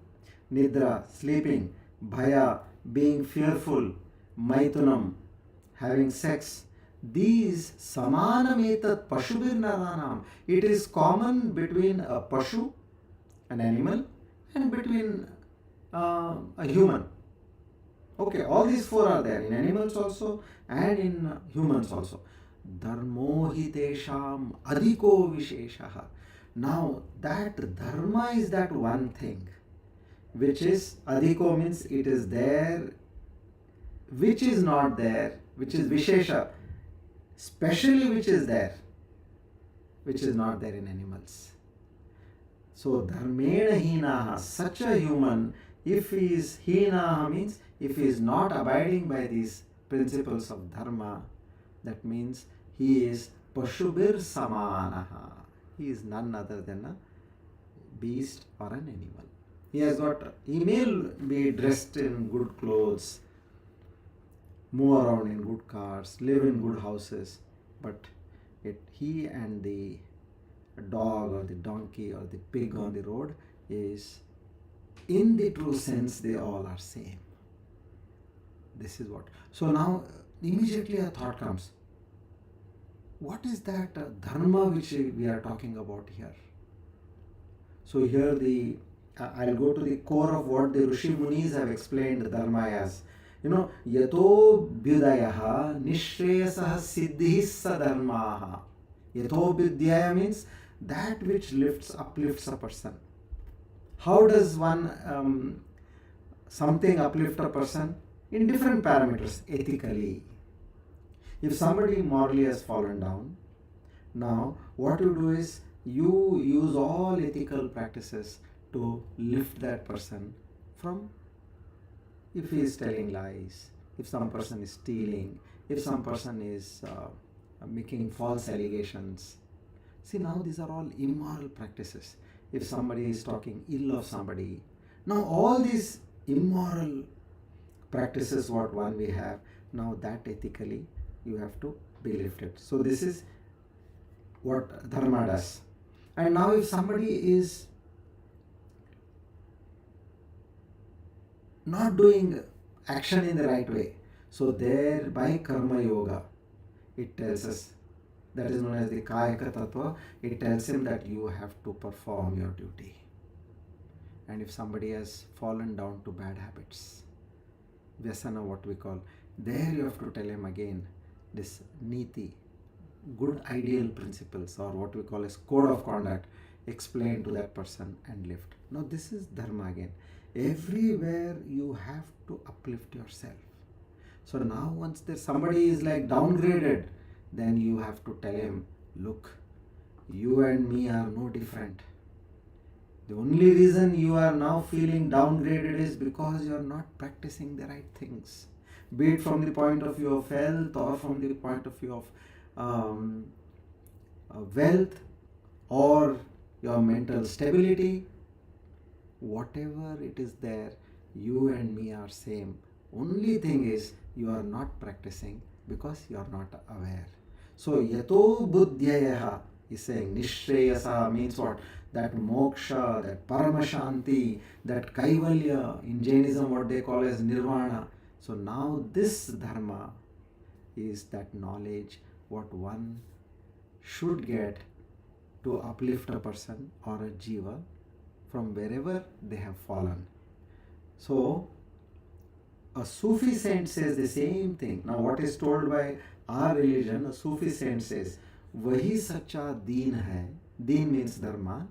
S2: nidra, sleeping, bhaya, being fearful, maitunam, having sex. These samanametat pashubir naranam. It is common between a pashu, an animal, and between a human. Okay, all these four are there in animals also and in humans also. Dharmo hi tesham adhiko visheshaha. Now that dharma is that one thing which is adhiko, means it is there, which is not there, which is vishesha, specially which is there, which is not there in animals. So dharmena hinaha, such a human, if he is hinaha, means if he is not abiding by these principles of dharma, that means he is pashubir samanaha. He is none other than a beast or an animal. He may be dressed in good clothes, move around in good cars, live in good houses, but he and the dog or the donkey or the pig on the road is, in the true sense, they all are same. This is what. So now immediately a thought comes. What is that dharma which we are talking about here? So here I'll go to the core of what the Rishi Munis have explained dharma as. Yato bhyudayaha nishreyasaha siddhis sadharmaha. Yato bhyudaya means that which uplifts a person. How does something uplift a person? In different parameters, ethically. If somebody morally has fallen down, now what you do is you use all ethical practices to lift that person from, if he is telling lies, if some person is stealing, if some person is making false allegations. See, now these are all immoral practices. If somebody is talking ill of somebody, now all these immoral practices what one we have, now that ethically you have to be lifted. So this is what dharma does. And now if somebody is not doing action in the right way, so there by karma yoga, it tells us that is known as the Kayaka Tattva. It tells him that you have to perform your duty. And if somebody has fallen down to bad habits, Vyasana, what we call, there you have to tell him again this Niti, good ideal principles, or what we call as code of conduct, explain to that person and lift. Now this is Dharma again. Everywhere you have to uplift yourself. So now once there somebody is like downgraded, then you have to tell him, look, you and me are no different. The only reason you are now feeling downgraded is because you are not practicing the right things. Be it from the point of view of health or from the point of view of wealth or your mental stability. Whatever it is there, you and me are same. Only thing is you are not practicing because you are not aware. So yato buddhyayaha is saying nishreyasa means what? That moksha, that paramashanti, that kaivalya, in Jainism what they call as nirvana. So now this dharma is that knowledge what one should get to uplift a person or a jiva from wherever they have fallen. So a Sufi saint says the same thing. Now what is told by our religion, a Sufi saint says, वही सच्चा दीन है, दीन means dharma,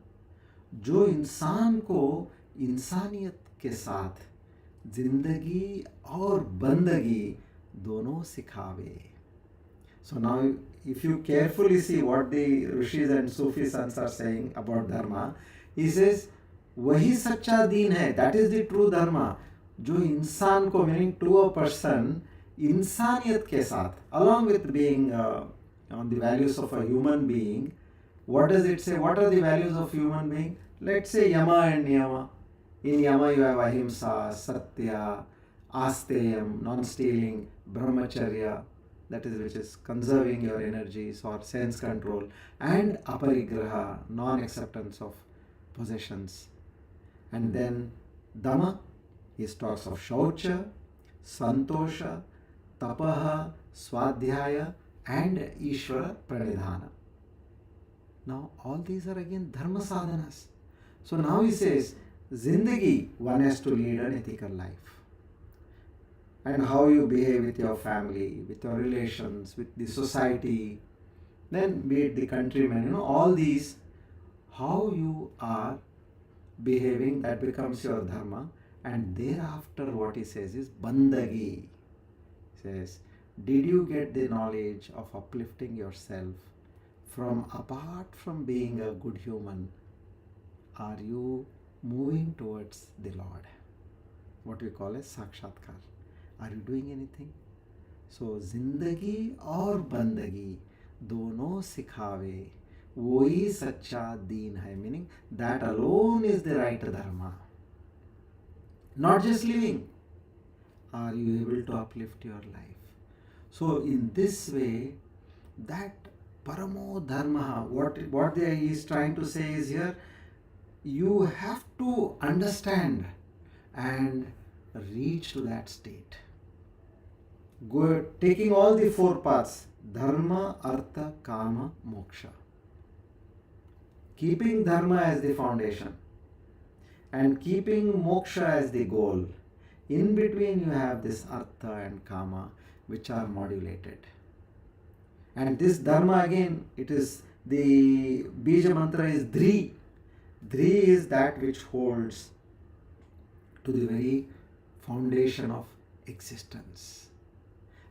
S2: जो इंसान को इंसानियत के साथ जिंदगी और बंदगी दोनों सिखावे. So now if you carefully see what the rishis and Sufi sons are saying about dharma, he says वही सच्चा दीन है, that is the true dharma, जो इंसान को, meaning to a person, इंसानियत के साथ, along with being on the values of a human being. What does it say? What are the values of human being? Let's say Yama and Niyama. In Yama you have Ahimsa, Satya, Asteyam, non-stealing, Brahmacharya, that is which is conserving your energies or sense control, and Aparigraha, non-acceptance of possessions. And then Dhamma, he talks of Shaucha, Santosha, Tapaha, Swadhyaya, and Ishvara Pranidhana. Now all these are again dharma sadhanas. So now he says, Zindagi, one has to lead an ethical life. And how you behave with your family, with your relations, with the society, then be it the countrymen, all these, how you are behaving, that becomes your dharma. And thereafter what he says is bandagi. He says, did you get the knowledge of uplifting yourself from apart from being a good human? Are you moving towards the Lord? What we call as sakshatkar. Are you doing anything? So zindagi और बंदगी दोनों सिखावे वही सच्चा दीन है, meaning that alone is the right dharma. Not just living. Are you able to uplift your life? So in this way, that paramo dharma, what he is trying to say is here, you have to understand and reach to that state. Go taking all the four paths, dharma, artha, kama, moksha. Keeping dharma as the foundation and keeping moksha as the goal. In between you have this artha and kama, which are modulated. And this dharma again, it is the bija mantra is dhri. Dhri is that which holds to the very foundation of existence.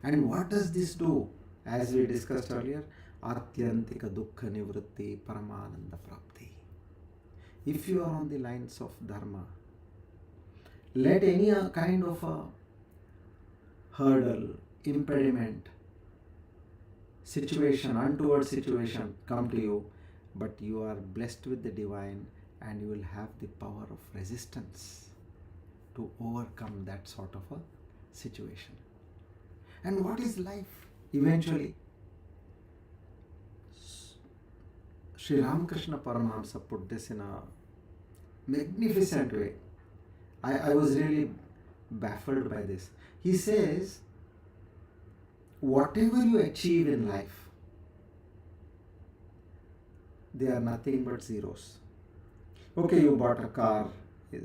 S2: And what does this do? As we discussed earlier, atyantika dukkha nivritti paramananda prapti. If you are on the lines of dharma, let any kind of a hurdle, impediment, situation, untoward situation come to you, but you are blessed with the divine and you will have the power of resistance to overcome that sort of a situation. And what is life? Eventually, Sri Ramakrishna Paramahamsa put this in a magnificent way. I was really baffled by this. He says, whatever you achieve in life, they are nothing but zeros. Okay, you bought a car,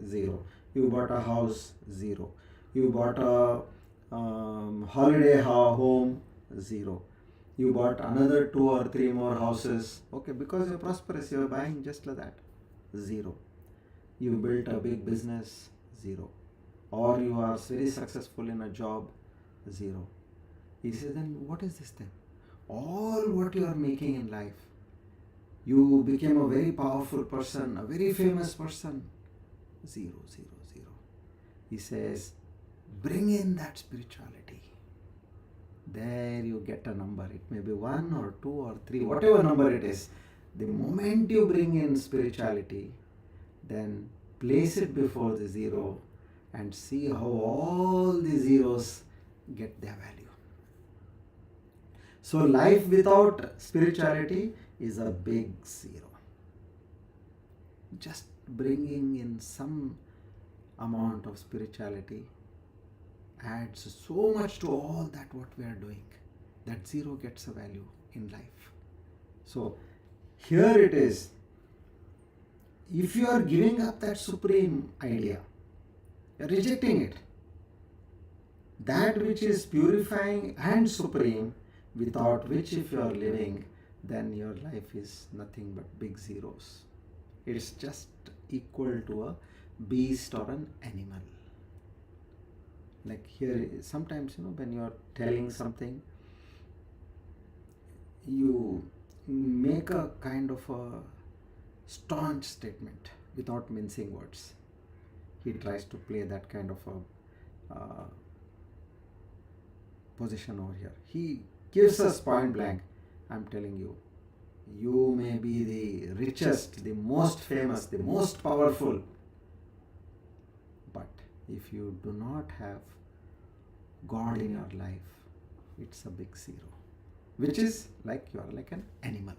S2: zero. You bought a house, zero. You bought a holiday home, zero. You bought another 2 or 3 more houses. Okay, because you're prosperous, you're buying just like that, zero. You built a big business, zero. Or you are very successful in a job, zero. He says, then what is this then? All what you are making in life, you became a very powerful person, a very famous person, zero, zero, zero. He says, bring in that spirituality. There you get a number. It may be 1 or 2 or 3, whatever number it is. The moment you bring in spirituality, then place it before the zero and see how all the zeros get their value. So life without spirituality is a big zero. Just bringing in some amount of spirituality adds so much to all that what we are doing. That zero gets a value in life. So here it is. If you are giving up that supreme idea, you are rejecting it. That which is purifying and supreme, without which if you are living, then your life is nothing but big zeros. It's just equal to a beast or an animal. Like here, sometimes, when you are telling something, you make a kind of a staunch statement without mincing words. He tries to play that kind of a position over here. He gives us point blank, I'm telling you, you may be the richest, the most famous, the most powerful, but if you do not have God in your life, it's a big zero, which is like you are like an animal.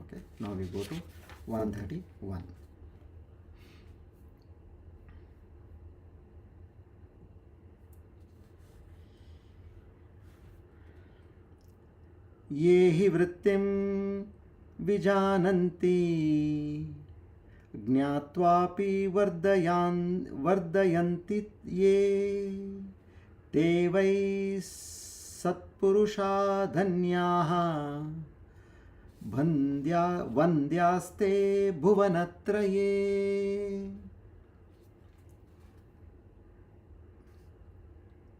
S2: Okay, now we go to 131. ये हि वृत्तिं विजानन्ति ज्ञात्वापि वर्धयन्ति ये ते वै सत्पुरुषा धन्याः वन्द्यास्ते भुवनत्रये.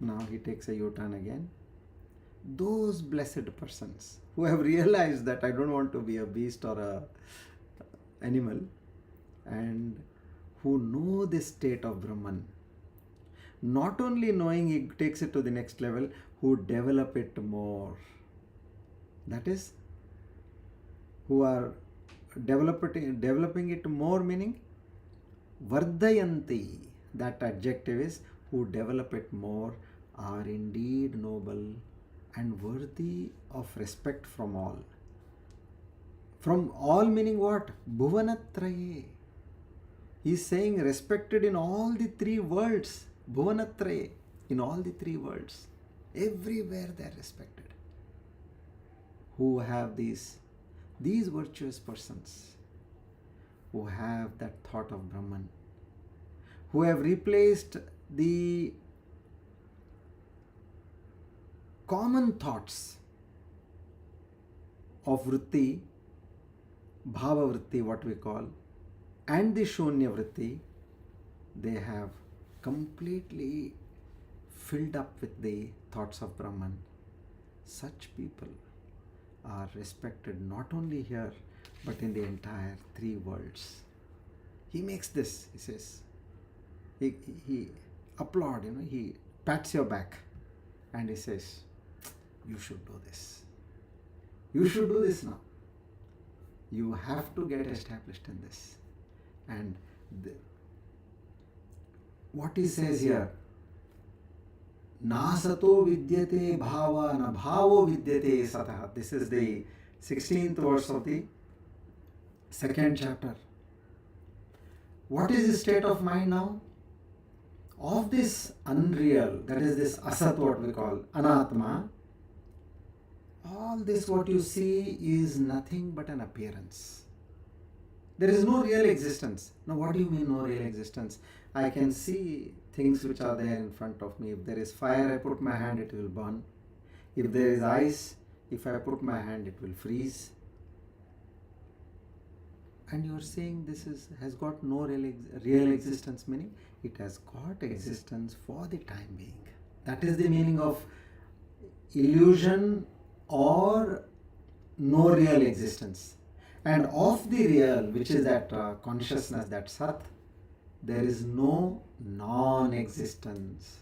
S2: Now he takes a U-turn again. Those blessed persons who have realized that I don't want to be a beast or a animal, and who know this state of Brahman, not only knowing, it takes it to the next level, who develop it more. That is, who are developing it more, meaning vardhayanti. That adjective is who develop it more are indeed noble and worthy of respect from all. From all meaning what? Bhuvanatraye. He is saying respected in all the 3 worlds. Bhuvanatraye. In all the 3 worlds. Everywhere they are respected. Who have these virtuous persons, who have that thought of Brahman, who have replaced the common thoughts of vritti, bhava vritti, what we call, and the shunya vritti. They have completely filled up with the thoughts of Brahman. Such people are respected not only here but in the entire 3 worlds. He makes this, he says, he applaud, he pats your back and he says, you should do this. You should do this now. You have to get established in this. And what he says here, Nasato vidyate bhava na bhavo vidyate satah. This is the 16th verse of the 2nd chapter. What is the state of mind now? Of this unreal, that is this asat, what we call anatma, all this what you see is nothing but an appearance. There is no real existence. Now, what do you mean, no real existence? I can see things which are there in front of me. If there is fire, I put my hand, it will burn. If there is ice, if I put my hand, it will freeze. And you are saying this has got no real existence, meaning it has got existence for the time being. That is the meaning of illusion or no real existence. And of the real, which is that consciousness, that Sat, there is no non-existence.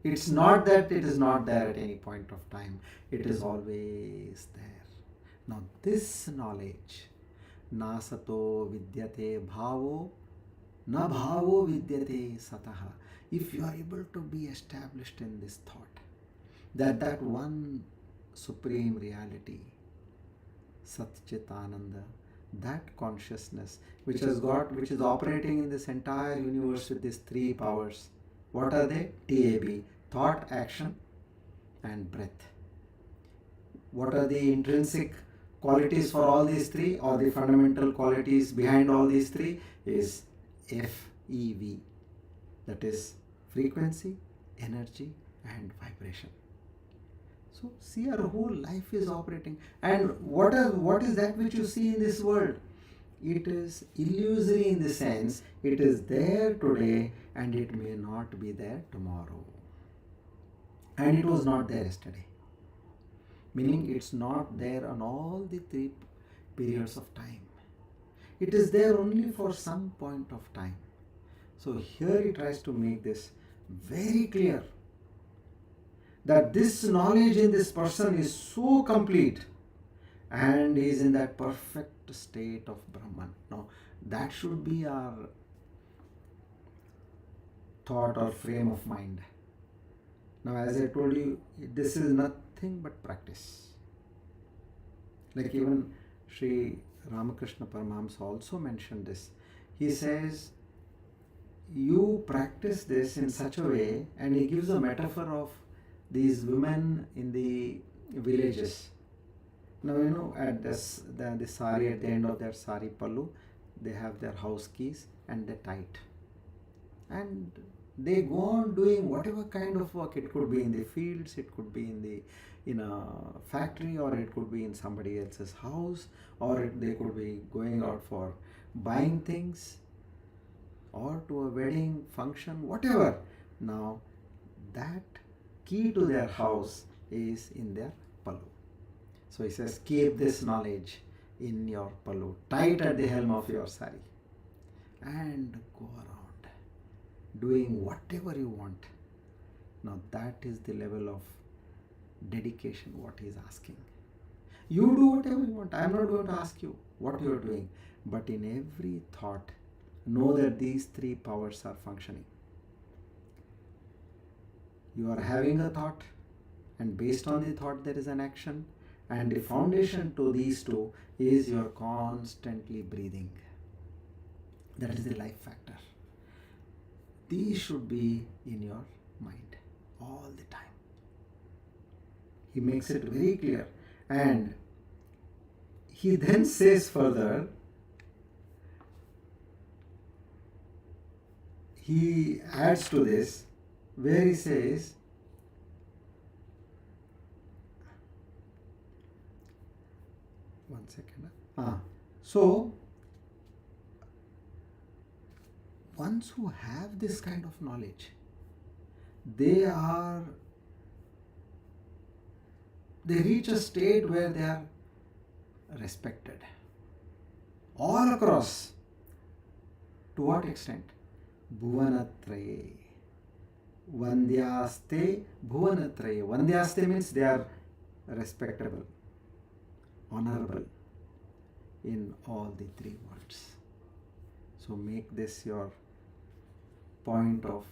S2: It's not that it is not there at any point of time. It is always there. Now this knowledge, na sato vidyate bhavo, na bhavo vidyate sataha. If you are able to be established in this thought, that one supreme reality, Sat Chit Ananda, that consciousness which is operating in this entire universe with these three powers. What are they? TAB, thought, action and breath. What are the intrinsic qualities for all these three, or the fundamental qualities behind all these three? Is FEV, that is frequency, energy and vibration. So see, our whole life is operating. And what is that which you see in this world? It is illusory in the sense it is there today and it may not be there tomorrow. And it was not there yesterday. Meaning it's not there on all the three periods of time. It is there only for some point of time. So here he tries to make this very clear, that this knowledge in this person is so complete and is in that perfect state of Brahman. Now, that should be our thought or frame of mind. Now, as I told you, this is nothing but practice. Like even Sri Ramakrishna Paramahamsa also mentioned this. He says, you practice this in such a way, and he gives a metaphor of these women in the villages. Now, you know, at the sari, at the end of their sari pallu, they have their house keys and they tie it. And they go on doing whatever kind of work. It could be in the fields, it could be in a factory, or it could be in somebody else's house, or they could be going out for buying things, or to a wedding function, whatever. Now, that key to their house is in their pallu. So he says, keep this knowledge in your pallu, tie it at the helm of your sari, and go around doing whatever you want. Now that is the level of dedication what he is asking. You do whatever you want. I am not going to ask you what you are doing, but in every thought, know that these three powers are functioning. You are having a thought, and based on the thought there is an action, and the foundation to these two is your constantly breathing. That is the life factor. These should be in your mind all the time. He makes it very clear, and he then says further, he adds to this, where he says, one second. So, ones who have this kind of knowledge, they reach a state where they are respected all across. To what extent? Bhuvanatraye. Vandhyaste Bhuvanatraye. Vandhyaste means they are respectable, honorable in all the three worlds. So make this your point of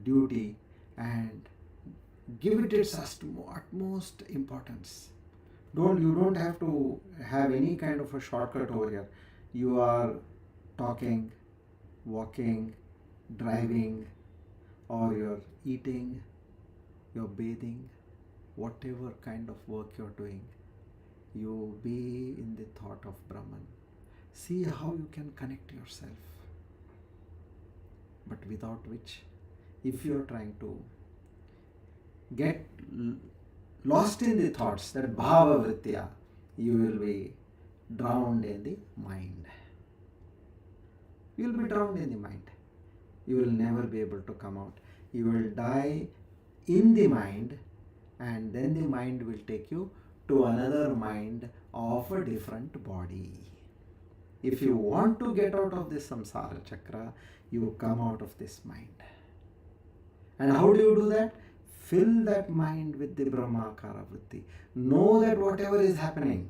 S2: duty and give it its utmost importance. You don't have to have any kind of a shortcut over here. You are talking, walking, driving, or you're eating, you're bathing, whatever kind of work you're doing, you be in the thought of Brahman. See how you can connect yourself. But without which, if you are trying to get lost in the thoughts, that bhava vritya, you will be drowned in the mind. You will be drowned in the mind. You will never be able to come out. You will die in the mind, and then the mind will take you to another mind of a different body. If you want to get out of this samsara chakra, you come out of this mind. And how do you do that? Fill that mind with the Brahmakara Vritti. Know that whatever is happening,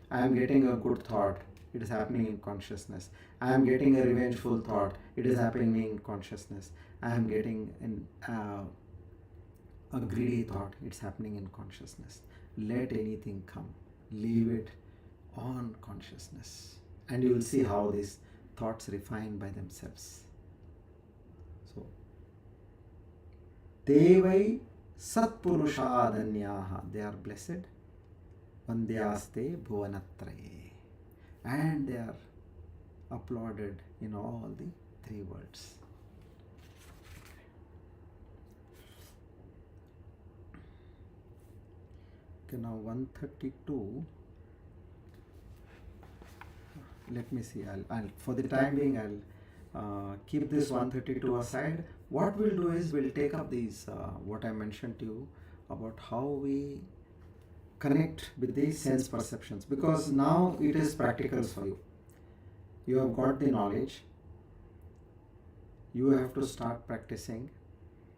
S2: I am getting a good thought, it is happening in consciousness. I am getting a revengeful thought, it is happening in consciousness. I am getting a greedy thought, it's happening in consciousness. Let anything come, leave it on consciousness, and you will see how these thoughts refine by themselves. So, Devai Satpurushadanyaha, they are blessed. Vandhyaste Bhuvanatraye, and they are applauded in all the three worlds. Okay, now 132. Let me see. I'll for the time being, I'll keep this 132 aside. What we'll do is we'll take up these what I mentioned to you about how we connect with the sense perceptions, because now it is practical for you. You have got the knowledge. You have to start practicing,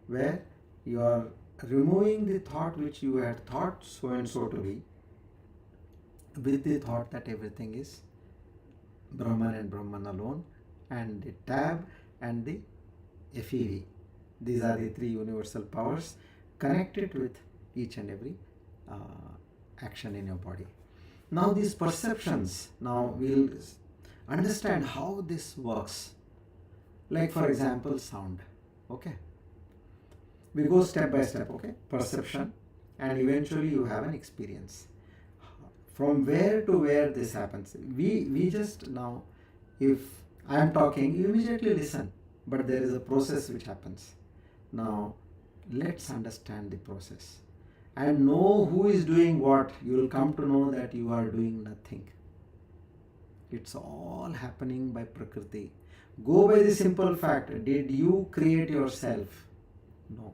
S2: where you are removing the thought which you had thought so and so to be, with the thought that everything is Brahman and Brahman alone, and the tab and the FEV. These are the three universal powers connected with each and every action in your body. Now these perceptions, now we'll understand how this works. Like for example, sound. Okay. We go step by step, okay? Perception, and eventually you have an experience. From where to where this happens. We just now, if I am talking, you immediately listen, but there is a process which happens. Now, let's understand the process and know who is doing what. You will come to know that you are doing nothing. It's all happening by Prakriti. Go by the simple fact, did you create yourself? No.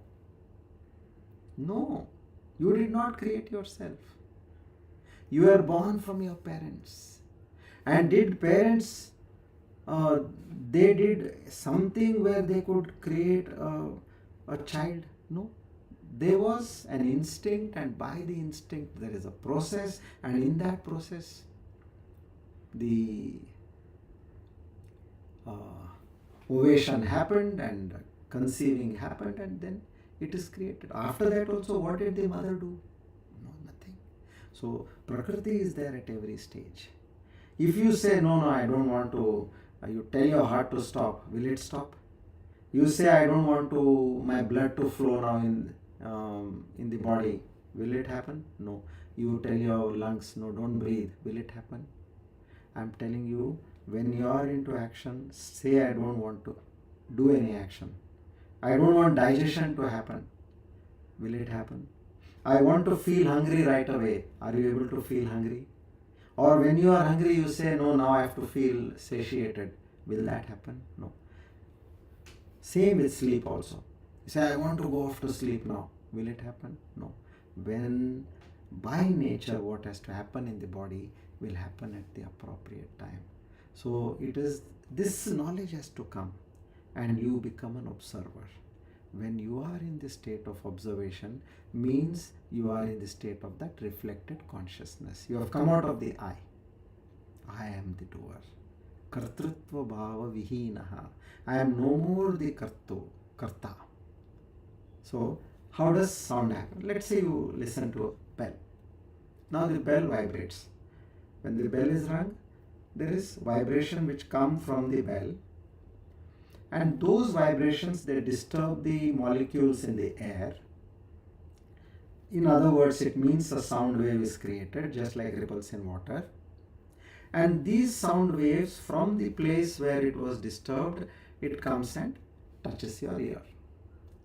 S2: No, you did not create yourself. You were born from your parents. And did parents, they did something where they could create a child? No. There was an instinct, and by the instinct there is a process, and in that process the ovation happened and conceiving happened, and then it is created. After that also, what did the mother do? No, nothing. So Prakriti is there at every stage. If you say, no, I don't want to, you tell your heart to stop, will it stop? You say, I don't want my blood to flow now in the body, will it happen? No. You tell your lungs, no, don't breathe, will it happen? I'm telling you, when you are into action, say, I don't want to do any action. I don't want digestion to happen. Will it happen? I want to feel hungry right away. Are you able to feel hungry? Or when you are hungry, you say, no, now I have to feel satiated. Will that happen? No. Same with sleep also. You say, I want to go off to sleep now. Will it happen? No. When by nature what has to happen in the body will happen at the appropriate time. So it is, this knowledge has to come, and you become an observer. When you are in the state of observation, means you are in the state of that reflected consciousness. You have come out of the I. I am the doer. Kartrutva bhava vihinaha. I am no more the karta. So, how does sound happen? Let's say you listen to a bell. Now the bell vibrates. When the bell is rung, there is vibration which come from the bell, and those vibrations, they disturb the molecules in the air. In other words, it means a sound wave is created, just like ripples in water. And these sound waves, from the place where it was disturbed, it comes and touches your ear.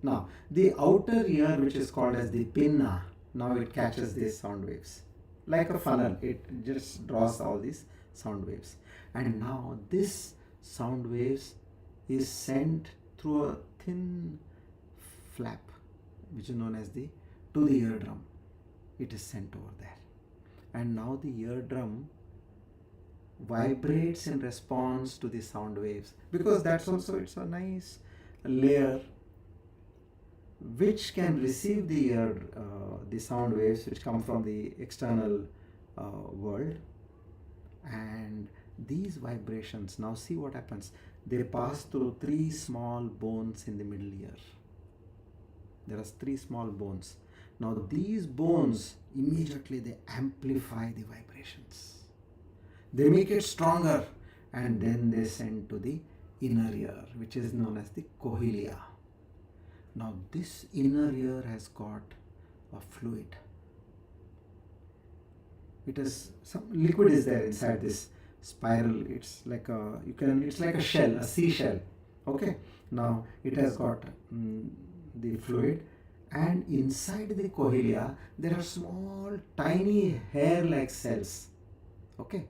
S2: Now, the outer ear, which is called as the pinna, now it catches these sound waves. Like a funnel, it just draws all these sound waves. And now this sound waves is sent through a thin flap, which is known as the eardrum. It is sent over there. And now the eardrum vibrates in response to the sound waves, because that's also, it's a nice layer which can receive the sound waves which come from the external world. And these vibrations, now see what happens, they pass through 3 small bones in the middle ear. There are 3 small bones. Now these bones, immediately they amplify the vibrations. They make it stronger, and then they send to the inner ear, which is known as the cochlear. Now this inner ear has got a fluid. It is, some liquid is there inside this spiral. It's like a, it's like a shell, a seashell. Okay. Now it has got the fluid, and inside the cochlear there are small tiny hair-like cells. Okay.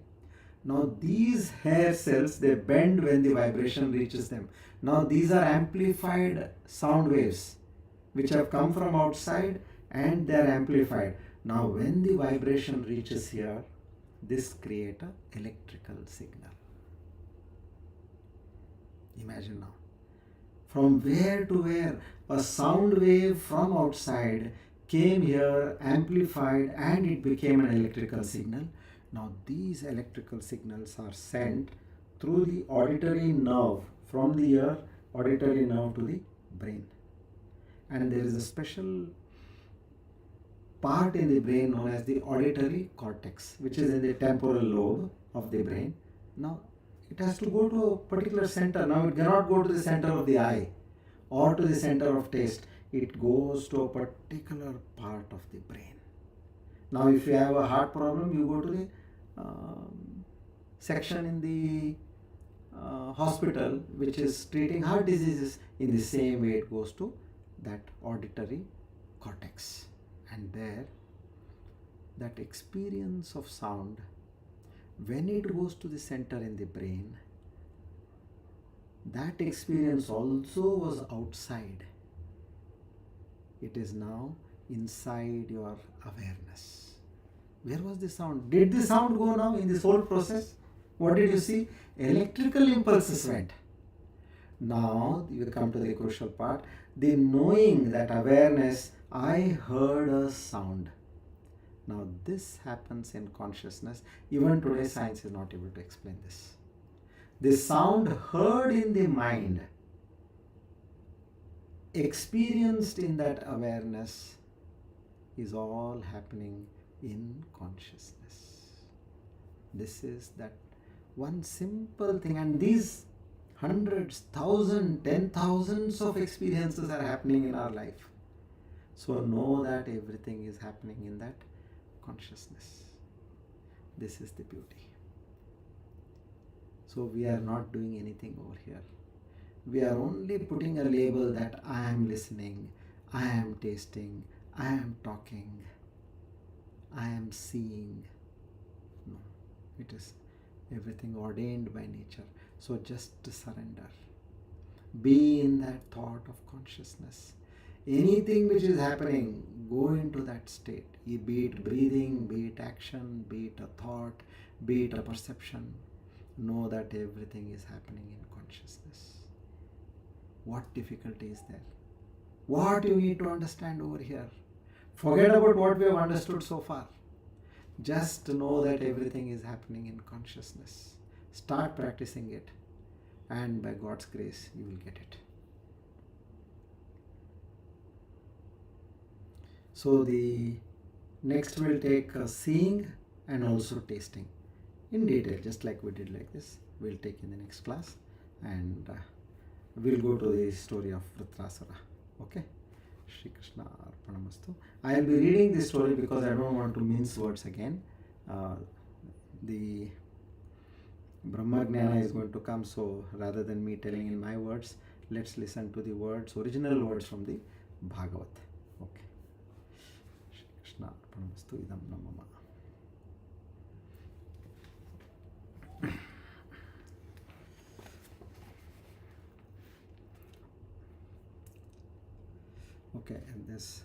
S2: Now these hair cells, they bend when the vibration reaches them. Now these are amplified sound waves which have come from outside, and they are amplified. Now when the vibration reaches here, this creates an electrical signal. Imagine now, from where to where a sound wave from outside came here, amplified, and it became an electrical signal. Now these electrical signals are sent through the auditory nerve, from the ear, auditory nerve to the brain. And there is a special part in the brain known as the auditory cortex, which is in the temporal lobe of the brain. Now it has to go to a particular center. Now it cannot go to the center of the eye or to the center of taste. It goes to a particular part of the brain. Now if you have a heart problem, you go to the section in the hospital which is treating heart diseases. In the same way, it goes to that auditory cortex, and there, that experience of sound, when it goes to the center in the brain, that experience also was outside. It is now inside your awareness. Where was the sound? Did the sound go now in this whole process? What did you see? Electrical impulses went. Now you come to the crucial part, the knowing, that awareness, I heard a sound. Now this happens in consciousness. Even today science is not able to explain this. The sound heard in the mind, experienced in that awareness, is all happening in consciousness. This is that one simple thing, and these hundreds, thousands, 10,000s of experiences are happening in our life. So know that everything is happening in that consciousness. This is the beauty. So we are not doing anything over here. We are only putting a label that I am listening, I am tasting, I am talking, I am seeing. No, it is everything ordained by nature. So just surrender. Be in that thought of consciousness. Anything which is happening, go into that state. Be it breathing, be it action, be it a thought, be it a perception. Know that everything is happening in consciousness. What difficulty is there? What you need to understand over here? Forget about what we have understood so far. Just know that everything is happening in consciousness. Start practicing it, and by God's grace, you will get it. So the next we'll take seeing and also tasting in detail, just like we did like this. We'll take in the next class, and we'll go to the story of Vritrasura. Okay? Shri Krishna Arpanamastu. I'll be reading this story because I don't want to mince words again. The Brahma Jnana is going to come, so rather than me telling in my words, let's listen to the words, original words from the Bhagavat. Okay. Shri Krishna Arpanamastu idam namama. Okay, and this,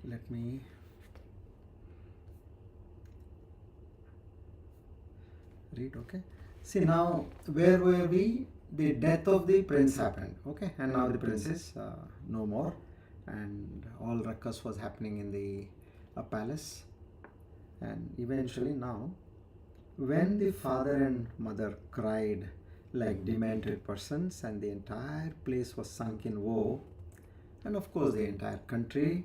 S2: let me read. Okay, see, now where were we? The death of the prince happened. Okay, and now the prince is no more, and all ruckus was happening in the palace. And eventually now, when the father and mother cried like demented persons, and the entire place was sunk in woe, and of course the entire country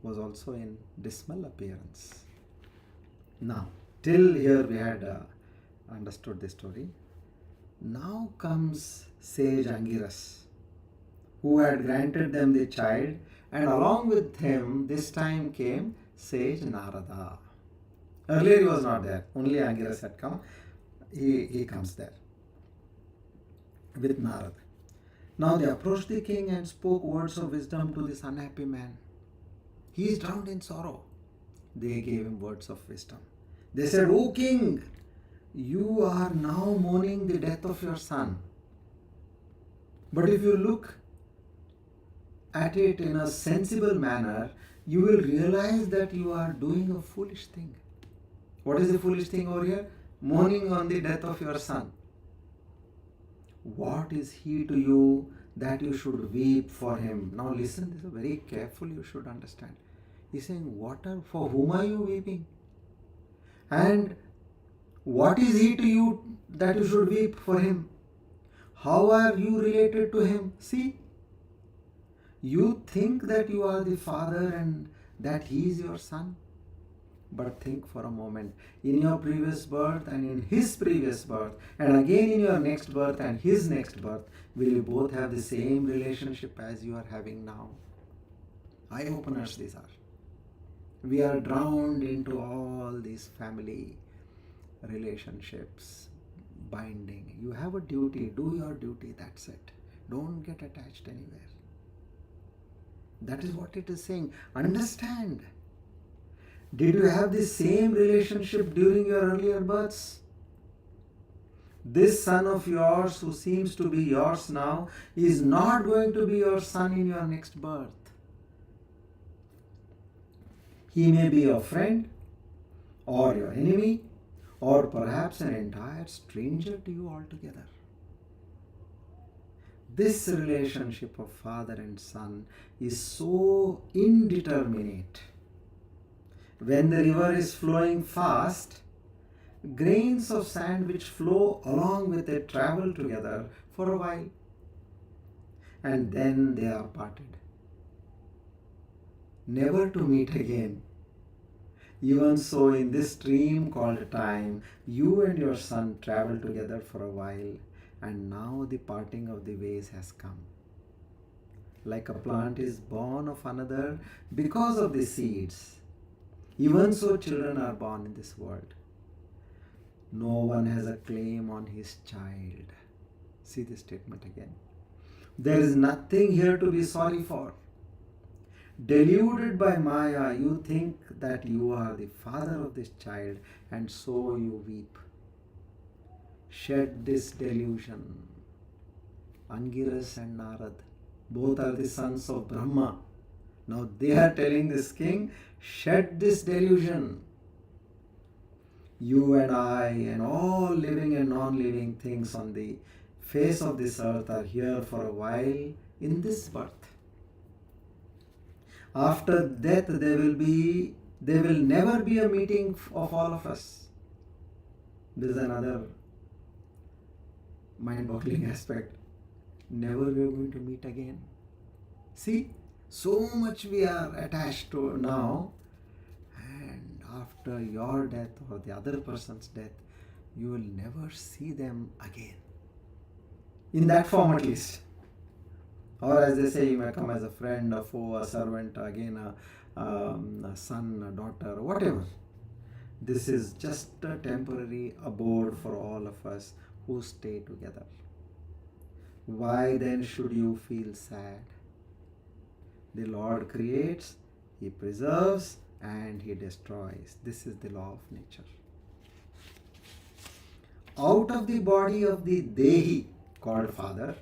S2: was also in dismal appearance. Now, till here we had understood the story. Now comes sage Angiras, who had granted them the child, and along with him this time came sage Narada. Earlier he was not there, only Angiras had come. He comes there with Narada. Now they approached the king and spoke words of wisdom to this unhappy man. He is drowned in sorrow. They gave him words of wisdom. They said, "O king, you are now mourning the death of your son. But if you look at it in a sensible manner, you will realize that you are doing a foolish thing." What is the foolish thing over here? Mourning on the death of your son. What is he to you that you should weep for him? Now listen, this is very careful, you should understand. He's saying, for whom are you weeping? And what is he to you that you should weep for him? How are you related to him? See, you think that you are the father and that he is your son. But think for a moment, in your previous birth and in his previous birth, and again in your next birth and his next birth, will you both have the same relationship as you are having now? Eye openers these are. We are drowned into all these family relationships, binding. You have a duty, do your duty, that's it. Don't get attached anywhere. That is what it is saying. Understand. Did you have the same relationship during your earlier births? This son of yours who seems to be yours now is not going to be your son in your next birth. He may be your friend or your enemy or perhaps an entire stranger to you altogether. This relationship of father and son is so indeterminate. When the river is flowing fast, grains of sand which flow along with it travel together for a while, and then they are parted, never to meet again. Even so, in this stream called time, you and your son travel together for a while, and now the parting of the ways has come. Like a plant is born of another because of the seeds, even so children are born in this world. No one has a claim on his child. See this statement again. There is nothing here to be sorry for. Deluded by Maya, you think that you are the father of this child, and so you weep. Shed this delusion. Angiras and Narad, both are the sons of Brahma. Now they are telling this king, shed this delusion. You and I and all living and non-living things on the face of this earth are here for a while in this birth. After death there will never be a meeting of all of us. This is another mind-boggling aspect. Never we are going to meet again. See, so much we are attached to now, and after your death or the other person's death, you will never see them again. In that form at least. Or as they say, you may come as a friend, a foe, a servant, again a son, a daughter, whatever. This is just a temporary abode for all of us who stay together. Why then should you feel sad? The Lord creates, He preserves, and He destroys. This is the law of nature. Out of the body of the Dehi, called father,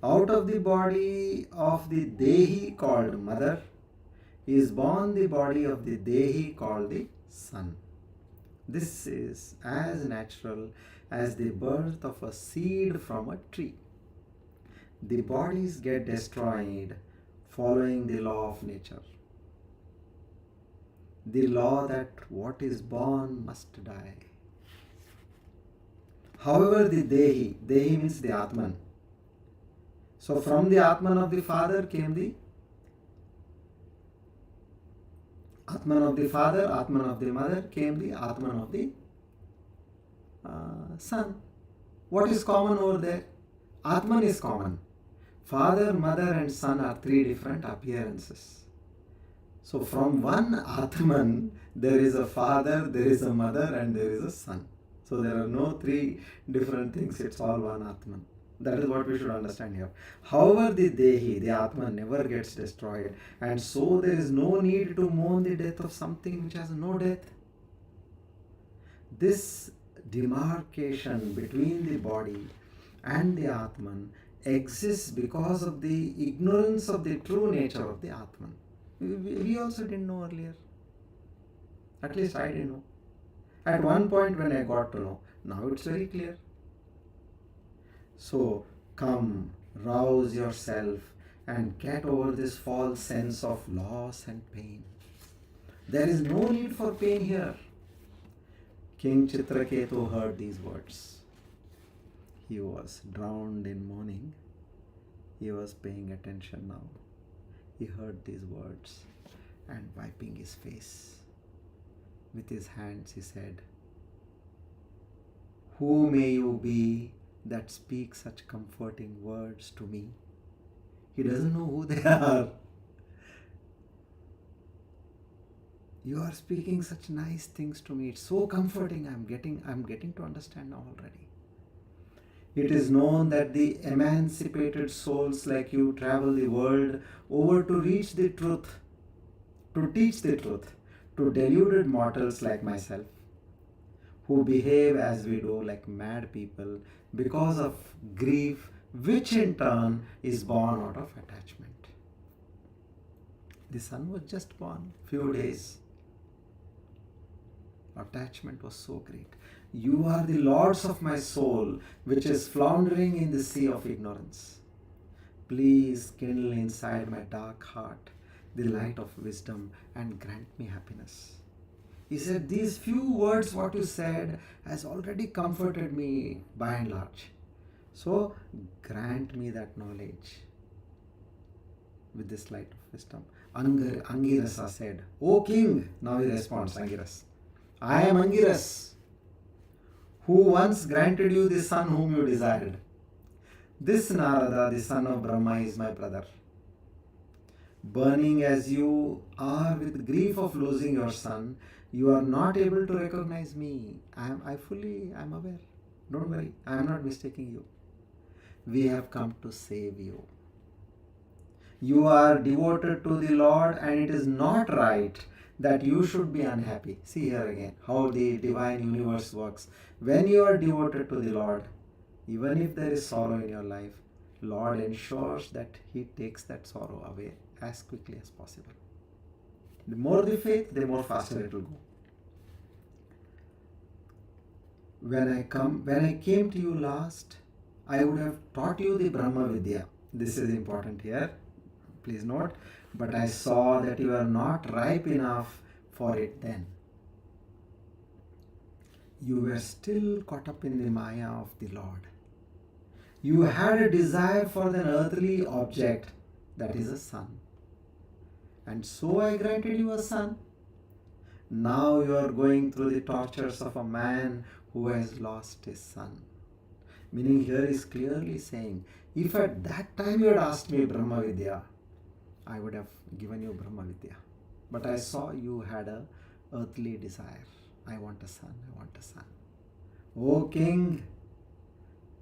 S2: out of the body of the Dehi, called mother, is born the body of the Dehi, called the son. This is as natural as the birth of a seed from a tree. The bodies get destroyed following the law of nature. The law that what is born must die. However, the Dehi means the Atman. So from the Atman of the father came the Atman of the father, Atman of the mother, came the Atman of the son. What is common over there? Atman is common. Father, mother and son are three different appearances. So from one Atman, there is a father, there is a mother and there is a son. So there are no three different things, it's all one Atman. That is what we should understand here. However, the Dehi, the Atman, never gets destroyed, and so there is no need to mourn the death of something which has no death. This demarcation between the body and the Atman exists because of the ignorance of the true nature of the Atman. We also didn't know earlier. At least I didn't know. At one point when I got to know, now it's very clear. So come, rouse yourself and get over this false sense of loss and pain. There is no need for pain here. King Chitraketu heard these words. He was drowned in mourning. He was paying attention now. He heard these words and wiping his face with his hands, he said, "Who may you be that speak such comforting words to me?" He doesn't know who they are. You are speaking such nice things to me. It's so comforting. I'm getting to understand now already. It is known that the emancipated souls like you travel the world over to reach the truth, to teach the truth to deluded mortals like myself, who behave as we do like mad people because of grief, which in turn is born out of attachment. The son was just born, few days. Attachment was so great. You are the lords of my soul, which is floundering in the sea of ignorance. Please kindle inside my dark heart the light of wisdom and grant me happiness. He said, these few words what you said has already comforted me by and large. So grant me that knowledge with this light of wisdom. Angiras said, "O king," now he responds, Angiras, "I am Angiras, who once granted you the son whom you desired. This Narada, the son of Brahma, is my brother. Burning as you are with grief of losing your son, you are not able to recognize me. I am aware. Don't worry, I am not mistaking you. We have come to save you. You are devoted to the Lord, and it is not right that you should be unhappy." See here again how the divine universe works. When you are devoted to the Lord, even if there is sorrow in your life, Lord ensures that He takes that sorrow away as quickly as possible. The more the faith, the more faster it will go. When I came to you last, I would have taught you the Brahma Vidya. This is important here. Please note. But I saw that you are not ripe enough for it then. You were still caught up in the Maya of the Lord. You had a desire for an earthly object, that is a son. And so I granted you a son. Now you are going through the tortures of a man who has lost his son. Meaning here is clearly saying, if at that time you had asked me Brahma Vidya, I would have given you Brahma Vidya. But I saw you had a earthly desire. I want a son, I want a son. O king,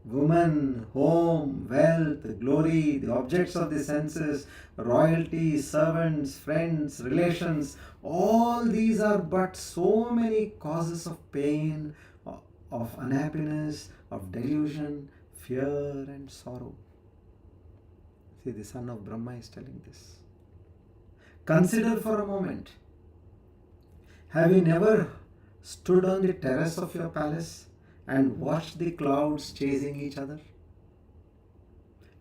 S2: woman, home, wealth, glory, the objects of the senses, royalty, servants, friends, relations, all these are but so many causes of pain, of unhappiness, of delusion, fear and sorrow. See, the son of Brahma is telling this. Consider for a moment. Have you never stood on the terrace of your palace and watched the clouds chasing each other?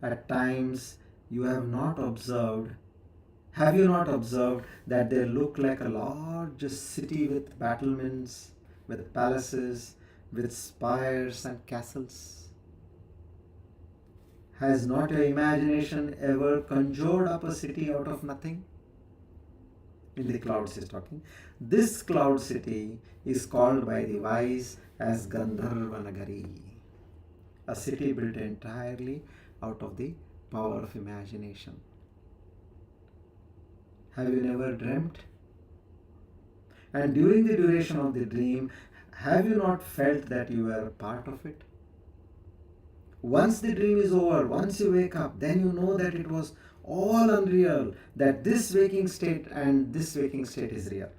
S2: At times you have not observed, have you not observed that they look like a large city with battlements, with palaces, with spires and castles? Has not your imagination ever conjured up a city out of nothing? In the clouds is talking. This cloud city is called by the wise as Gandharva Nagari, a city built entirely out of the power of imagination. Have you never dreamt? And during the duration of the dream, have you not felt that you were part of it? Once the dream is over, once you wake up, then you know that it was all unreal, that this waking state and this waking state is real.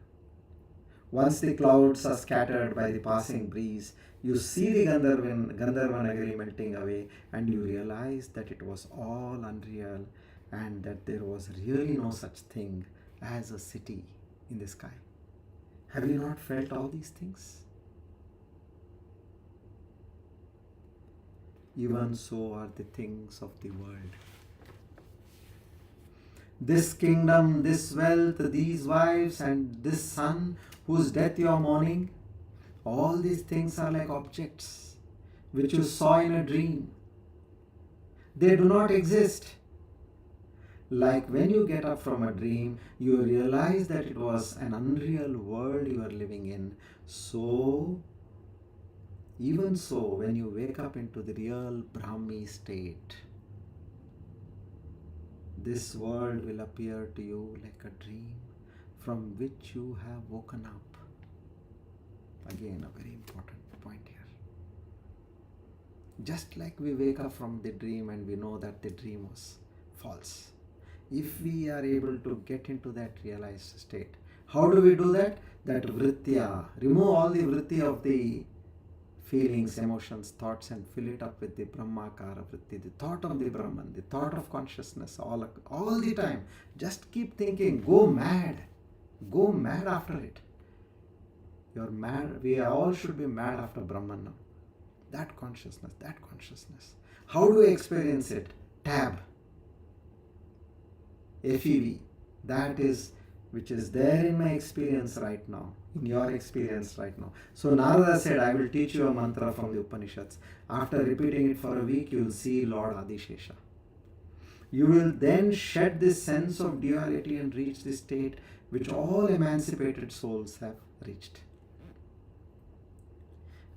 S2: Once the clouds are scattered by the passing breeze, you see the Gandharva Nagari melting away and you realize that it was all unreal and that there was really no such thing as a city in the sky. Have you not felt all these things? Even so are the things of the world. This kingdom, this wealth, these wives, and this son whose death you are mourning, all these things are like objects which you saw in a dream. They do not exist. Like when you get up from a dream, you realize that it was an unreal world you are living in. So, even so, when you wake up into the real Brahmi state, this world will appear to you like a dream from which you have woken up. Again, a very important point here. Just like we wake up from the dream and we know that the dream was false. If we are able to get into that realized state, how do we do that? That vritya, remove all the vritti of the feelings, emotions, thoughts and fill it up with the Brahmakara vritti, the thought of the Brahman, the thought of consciousness all the time. Just keep thinking, go mad after it. You're mad, we all should be mad after Brahman now. That consciousness. How do we experience it? Tab. FEV. That is which is there in my experience right now, in your experience right now. So Narada said, I will teach you a mantra from the Upanishads. After repeating it for a week, you will see Lord Adishesha. You will then shed this sense of duality and reach the state which all emancipated souls have reached.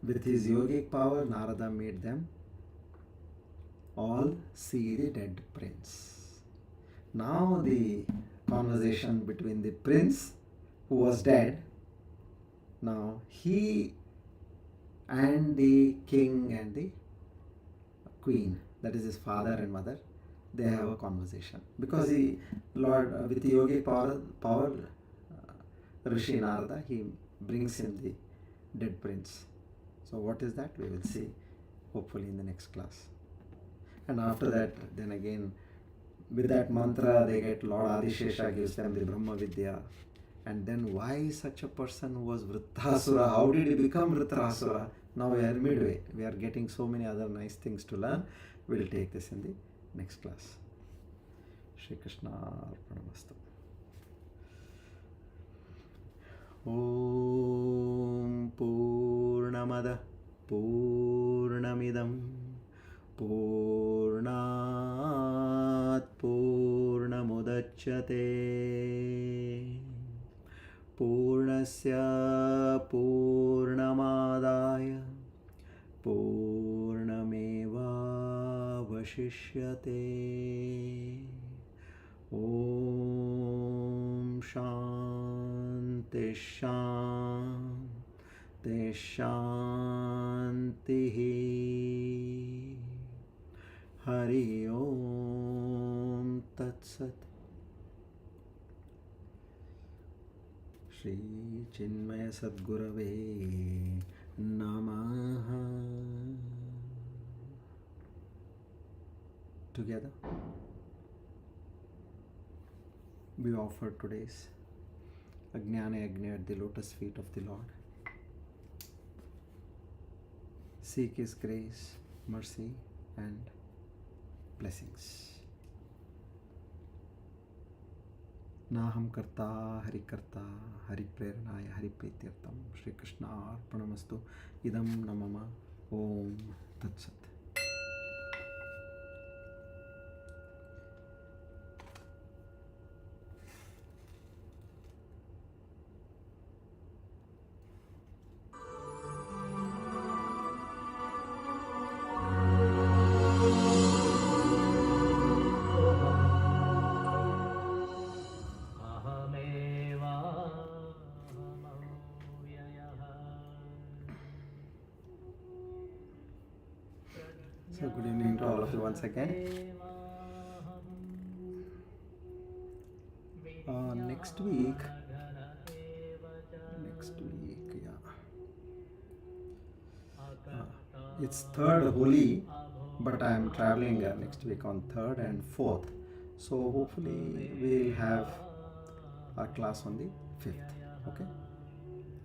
S2: With his yogic power, Narada made them all see the dead prince. Now the conversation between the prince who was dead, now he and the king and the queen, that is his father and mother, they have a conversation. Because the Lord, with the yogic power, Rishi Narada, he brings him the dead prince. So what is that? We will see hopefully in the next class. And after that, then again, with that mantra, they get Lord Adishesha gives them the Brahma Vidya. And then why such a person who was Vrittasura? How did he become Vrittasura? Now we are midway. We are getting so many other nice things to learn. We will take this in the next class. Shri Krishna Arpanamastu. Om Purnamada Purnamidam Purnat Purnamudachyate Purnasya Purnamadaya Purnameva Vashishyate Om Shanti Shanti Shanti. Hari Om Tat Sat. Shri Chinmaya Sadgurave Namaha. Together we offer today's Ajnana Yajna at the lotus feet of the Lord. Seek His grace, mercy and blessings. Naham karta hari prernaya hari pretyartam Shri Krishna arpanamastu idam namama. Om Tat Sat. So good evening to all of you once again. Next week, it's third Holi, but I am traveling next week on 3rd and 4th. So hopefully we'll have a class on the 5th. Okay,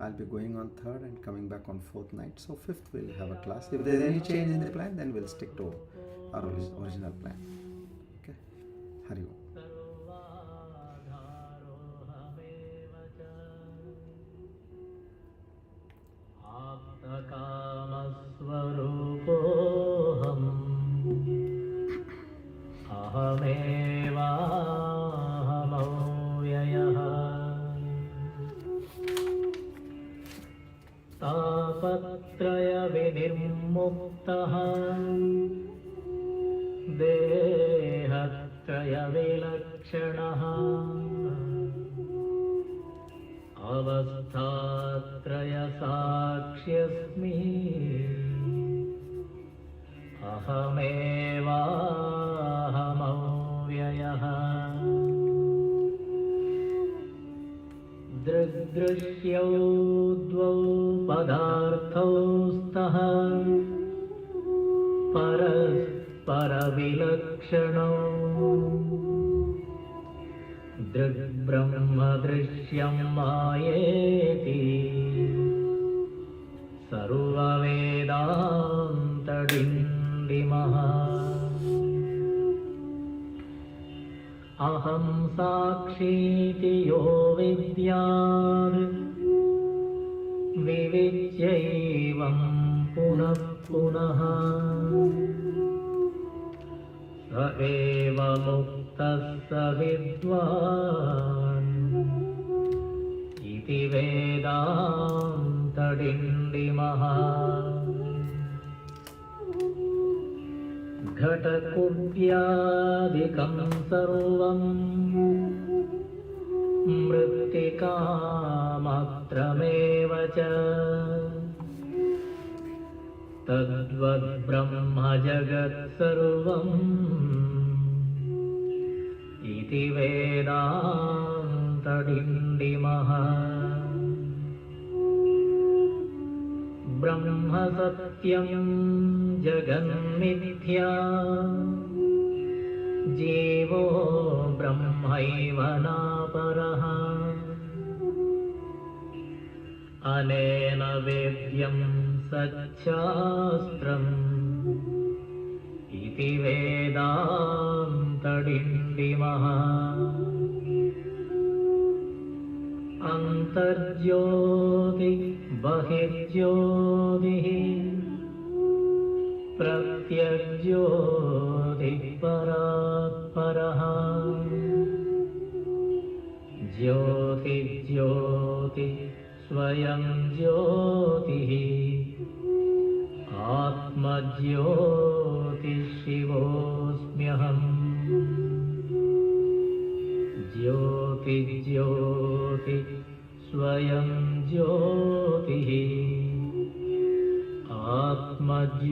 S2: I'll be going on 3rd and coming back on 4th night. So 5th we'll have a class. If there's any change in the plan, then we'll stick to our original plan. Okay, Hari Om.
S1: कामस्वरूपोऽहम् अहमेवाहमव्ययः तापत्रयविनिर्मुक्तः देहत्रयविलक्षणः अवस्थात्रयसाक्ष्यस्मि अहमेवाहमव्ययः दृग्दृश्यौ द्वौ पदार्थौ स्तः परस्परविलक्षणौ दृग्ब्रह्मदृश्यं मायेति सर्ववेदान्तडिण्डिमः अहं साक्षीति यो विद्यात् विविच्यैवं पुनः पुनः स एव मुक्तः स विद्वान् इति वेदान्तडिण्डिमः घटकुड्यादिकं सर्वं मृत्तिकामात्रमेव च तद्वद्ब्रह्म जगत्सर्वम् इति वेदान्तडिण्डिमः ब्रह्म सत्यं जगन्मिथ्या जीवो ब्रह्मैव नापरः अनेन वेद्यं सच्छास्त्रम् इति वेदान्तडिण्डिमः अन्तर्ज्योति बहिर्ज्योतिः प्रत्यग्ज्योतिः परात्परः ज्योतिज्योति स्वयं ज्योतिः आत्मज्योतिः शिवोऽस्म्यहम् ज्योति स्वयं ज्योतिः आत्मज्योतिः